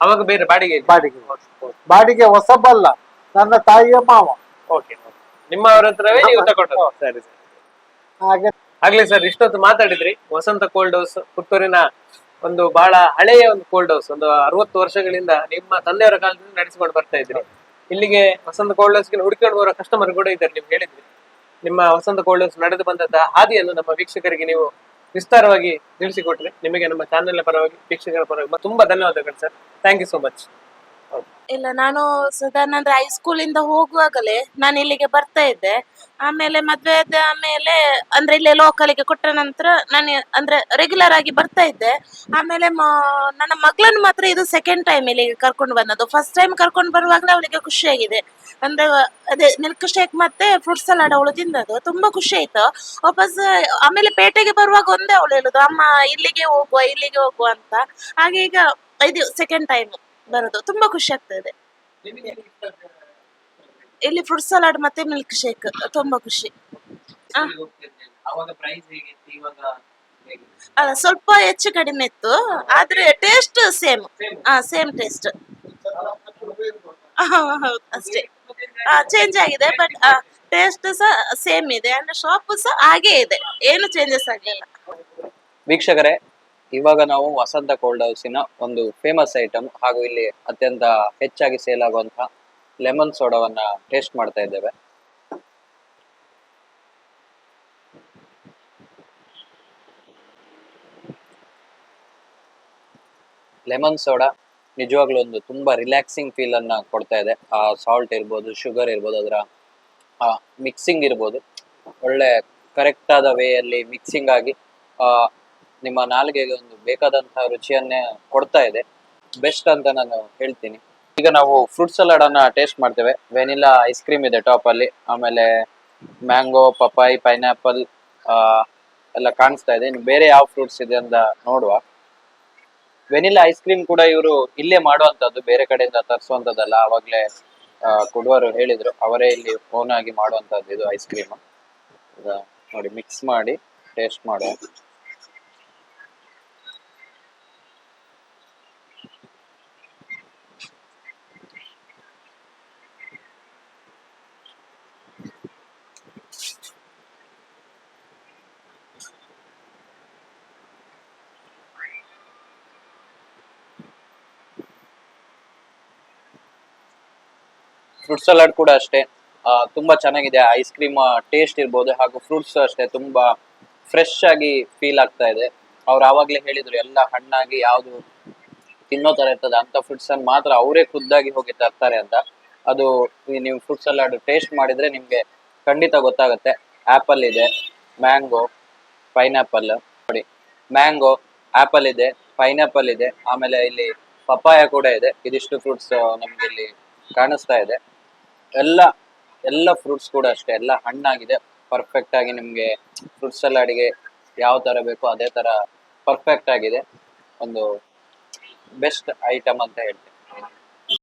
Speaker 1: ಅವಾಗ ಬೇರೆ
Speaker 2: ಬಾಡಿಗೆ ಹೊಸಬಲ್ಲ, ನನ್ನ ತಾಯಿಯ ಮಾವ.
Speaker 1: ನಿಮ್ಮವರ ಹತ್ರವೇ ನೀವು ತಗೊಂಡು. ಸರಿ ಸರಿ,
Speaker 2: ಹಾಗೆ
Speaker 1: ಆಗ್ಲಿ ಸರ್. ಇಷ್ಟೊತ್ತು ಮಾತಾಡಿದ್ರಿ. ವಸಂತ ಕೋಲ್ಡ್ ಹೌಸ್ ಪುತ್ತೂರಿನ ಒಂದು ಬಹಳ ಹಳೆಯ ಒಂದು ಕೋಲ್ಡ್ ಹೌಸ್, ಒಂದು 60 ವರ್ಷಗಳಿಂದ ನಿಮ್ಮ ತಂದೆಯವರ ಕಾಲದಿಂದ ನಡೆಸಿಕೊಂಡು ಬರ್ತಾ ಇದ್ರಿ. ಇಲ್ಲಿಗೆ ವಸಂತ ಕೋಲ್ಡ್ ಹೌಸ್ಗೆ ಹುಡುಕಿಕೊಂಡು ಬರೋ ಕಸ್ಟಮರ್ ಕೂಡ ಇದ್ದಾರೆ. ನೀವು ಹೇಳಿದ್ರಿ ನಿಮ್ಮ ವಸಂತ ಕೋಲ್ಡ್ ಹೌಸ್ ನಡೆದು ಬಂದಂತಹ ಹಾದಿಯನ್ನು ನಮ್ಮ ವೀಕ್ಷಕರಿಗೆ ನೀವು ವಿಸ್ತಾರವಾಗಿ ತಿಳಿಸಿಕೊಟ್ರಿ. ನಿಮಗೆ ನಮ್ಮ ಚಾನೆಲ್ ಪರವಾಗಿ, ವೀಕ್ಷಕರ ಪರವಾಗಿ ತುಂಬಾ ಧನ್ಯವಾದಗಳು sir. Thank you so much.
Speaker 3: ಇಲ್ಲ, ನಾನು ಸಾಧಾರಣ ಅಂದ್ರೆ ಹೈಸ್ಕೂಲ್ ಇಂದ ಹೋಗುವಾಗಲೇ ನಾನು ಇಲ್ಲಿಗೆ ಬರ್ತಾ ಇದ್ದೆ. ಆಮೇಲೆ ಮದ್ವೆ ಆದ ಆಮೇಲೆ ಅಂದ್ರೆ ಇಲ್ಲೇ ಲೋಕಲಿಗೆ ಕೊಟ್ಟ ನಂತರ ನಾನು ಅಂದ್ರೆ ರೆಗ್ಯುಲರ್ ಆಗಿ ಬರ್ತಾ ಇದ್ದೆ. ಆಮೇಲೆ ನನ್ನ ಮಗಳನ್ನ ಮಾತ್ರ ಇದು ಸೆಕೆಂಡ್ ಟೈಮ್ ಇಲ್ಲಿಗೆ ಕರ್ಕೊಂಡು ಬಂದದ್ದು. ಫಸ್ಟ್ ಟೈಮ್ ಕರ್ಕೊಂಡು ಬರುವಾಗಲೇ ಅವಳಿಗೆ ಖುಷಿಯಾಗಿದೆ. ಅಂದ್ರೆ ಅದೇ ಮಿಲ್ಕ್ ಶೇಕ್ ಮತ್ತೆ ಫ್ರೂಟ್ ಸಲಾಡ್ ಅವಳು ತಿಂದದ್ದು, ತುಂಬಾ ಖುಷಿ ಆಯ್ತು. ವಾಪಸ್ ಆಮೇಲೆ ಪೇಟೆಗೆ ಬರುವಾಗ ಒಂದೇ ಅವಳು ಹೇಳುದು, ಅಮ್ಮ ಇಲ್ಲಿಗೆ ಹೋಗುವ ಅಂತ. ಹಾಗೆ ಈಗ ಇದು ಸೆಕೆಂಡ್ ಟೈಮ್ ಬರೋದು, ತುಂಬಾ ಖುಷಿ ಆಗ್ತಾ ಇದೆ. ಇಲ್ಲಿ ಫ್ರೂಟ್ ಸಲಾಡ್ ಮತ್ತೆ ಮಿಲ್ಕ್ ಶೇಕ್ ತುಂಬಾ ಖುಷಿ. ಅಲ್ಲ, ಸ್ವಲ್ಪ ಹೆಚ್ಚು ಕಡಿಮೆ ಇತ್ತು, ಆದ್ರೆ ಟೇಸ್ಟ್ ಸೇಮ್. Same taste. ಹೌದು, ಅಷ್ಟೇ. ಚೇಂಜ್ ಆಗಿದೆ, ಬಟ್ ಟೇಸ್ಟ್ ಸಹ ಸೇಮ್ ಇದೆ. ಅಂದ್ರೆ ಶಾಪ್ ಸಹ ಹಾಗೆ ಇದೆ, ಏನು ಚೇಂಜಸ್ ಆಗಿಲ್ಲ.
Speaker 4: ವೀಕ್ಷಕರೇ, ಇವಾಗ ನಾವು ವಸಂತ ಕೋಲ್ಡ್ ಹೌಸಿನ ಒಂದು ಫೇಮಸ್ ಐಟಮ್ ಹಾಗೂ ಇಲ್ಲಿ ಅತ್ಯಂತ ಹೆಚ್ಚಾಗಿ ಸೇಲ್ ಆಗುವಂತಹ ಲೆಮನ್ ಸೋಡಾವನ್ನ ಟೇಸ್ಟ್ ಮಾಡ್ತಾ ಇದ್ದೇವೆ. ಲೆಮನ್ ಸೋಡಾ ನಿಜವಾಗ್ಲೂ ಒಂದು ತುಂಬಾ ರಿಲ್ಯಾಕ್ಸಿಂಗ್ ಫೀಲ್ ಅನ್ನ ಕೊಡ್ತಾ ಇದೆ. ಆ ಸಾಲ್ಟ್ ಇರ್ಬೋದು, ಶುಗರ್ ಇರ್ಬೋದು, ಅದರ ಮಿಕ್ಸಿಂಗ್ ಇರ್ಬೋದು, ಒಳ್ಳೆ ಕರೆಕ್ಟ್ ಆದ ವೇ ಅಲ್ಲಿ ಮಿಕ್ಸಿಂಗ್ ಆಗಿ ನಿಮ್ಮ ನಾಲಿಗೆಗೆ ಒಂದು ಬೇಕಾದಂತಹ ರುಚಿಯನ್ನೇ ಕೊಡ್ತಾ ಇದೆ. ಬೆಸ್ಟ್ ಅಂತ ನಾನು ಹೇಳ್ತೀನಿ. ಈಗ ನಾವು ಫ್ರೂಟ್ ಸಲಾಡ್ ಅನ್ನ ಟೇಸ್ಟ್ ಮಾಡ್ತೇವೆ. ವೆನಿಲಾ ಐಸ್ ಕ್ರೀಮ್ ಇದೆ ಟಾಪ್ ಅಲ್ಲಿ, ಆಮೇಲೆ ಮ್ಯಾಂಗೋ, ಪಪಾಯಿ, ಪೈನಾಪಲ್ ಎಲ್ಲ ಕಾಣಿಸ್ತಾ ಇದೆ. ಇನ್ನು ಬೇರೆ ಯಾವ ಫ್ರೂಟ್ಸ್ ಇದೆ ಅಂತ ನೋಡುವ. ವೆನಿಲಾ ಐಸ್ ಕ್ರೀಮ್ ಕೂಡ ಇವರು ಇಲ್ಲೇ ಮಾಡುವಂತದ್ದು, ಬೇರೆ ಕಡೆಯಿಂದ ತರಿಸುವಂತದ್ದಲ್ಲ. ಅವಾಗ್ಲೇ ಕೊಡುವರು ಹೇಳಿದ್ರು, ಅವರೇ ಇಲ್ಲಿ ಓನ್ ಆಗಿ ಮಾಡುವಂತದ್ದು ಇದು ಐಸ್ ಕ್ರೀಮ್. ನೋಡಿ, ಮಿಕ್ಸ್ ಮಾಡಿ ಟೇಸ್ಟ್ ಮಾಡುವ. ಫ್ರೂಟ್ ಸಲಾಡ್ ಕೂಡ ಅಷ್ಟೇ ತುಂಬಾ ಚೆನ್ನಾಗಿದೆ. ಐಸ್ ಕ್ರೀಮ್ ಟೇಸ್ಟ್ ಇರ್ಬೋದು, ಹಾಗೂ ಫ್ರೂಟ್ಸ್ ಅಷ್ಟೇ ತುಂಬಾ ಫ್ರೆಶ್ ಆಗಿ ಫೀಲ್ ಆಗ್ತಾ ಇದೆ. ಅವ್ರು ಆವಾಗ್ಲೇ ಹೇಳಿದ್ರು, ಎಲ್ಲ ಹಣ್ಣಾಗಿ ಯಾವ್ದು ತಿನ್ನೋ ತರ ಇರ್ತದೆ ಅಂತ ಫ್ರೂಟ್ಸ್ ಅನ್ನು ಮಾತ್ರ ಅವರೇ ಖುದ್ದಾಗಿ ಹೋಗಿ ತರ್ತಾರೆ ಅಂತ. ಅದು ನೀವು ಫ್ರೂಟ್ ಸಲಾಡ್ ಟೇಸ್ಟ್ ಮಾಡಿದ್ರೆ ನಿಮ್ಗೆ ಖಂಡಿತ ಗೊತ್ತಾಗುತ್ತೆ. ಆಪಲ್ ಇದೆ, ಮ್ಯಾಂಗೋ, ಪೈನಾಪಲ್. ನೋಡಿ, ಮ್ಯಾಂಗೋ, ಆಪಲ್ ಇದೆ, ಪೈನಾಪಲ್ ಇದೆ, ಆಮೇಲೆ ಇಲ್ಲಿ ಪಪ್ಪಾಯ ಕೂಡ ಇದೆ. ಇದಿಷ್ಟು ಫ್ರೂಟ್ಸ್ ನಮ್ಗೆ ಇಲ್ಲಿ ಕಾಣಿಸ್ತಾ ಇದೆ. ಎಲ್ಲ ಫ್ರೂಟ್ಸ್ ಕೂಡ ಅಷ್ಟೇ, ಎಲ್ಲ ಹಣ್ಣಾಗಿದೆ. ಪರ್ಫೆಕ್ಟ್ ಆಗಿ ನಿಮ್ಗೆ ಫ್ರೂಟ್ ಸಲಾಡ್ಗೆ ಯಾವ ತರ ಬೇಕೋ ಅದೇ ತರ ಪರ್ಫೆಕ್ಟ್ ಆಗಿದೆ. ಒಂದು ಬೆಸ್ಟ್ ಐಟಮ್ ಅಂತ ಹೇಳ್ತೀನಿ.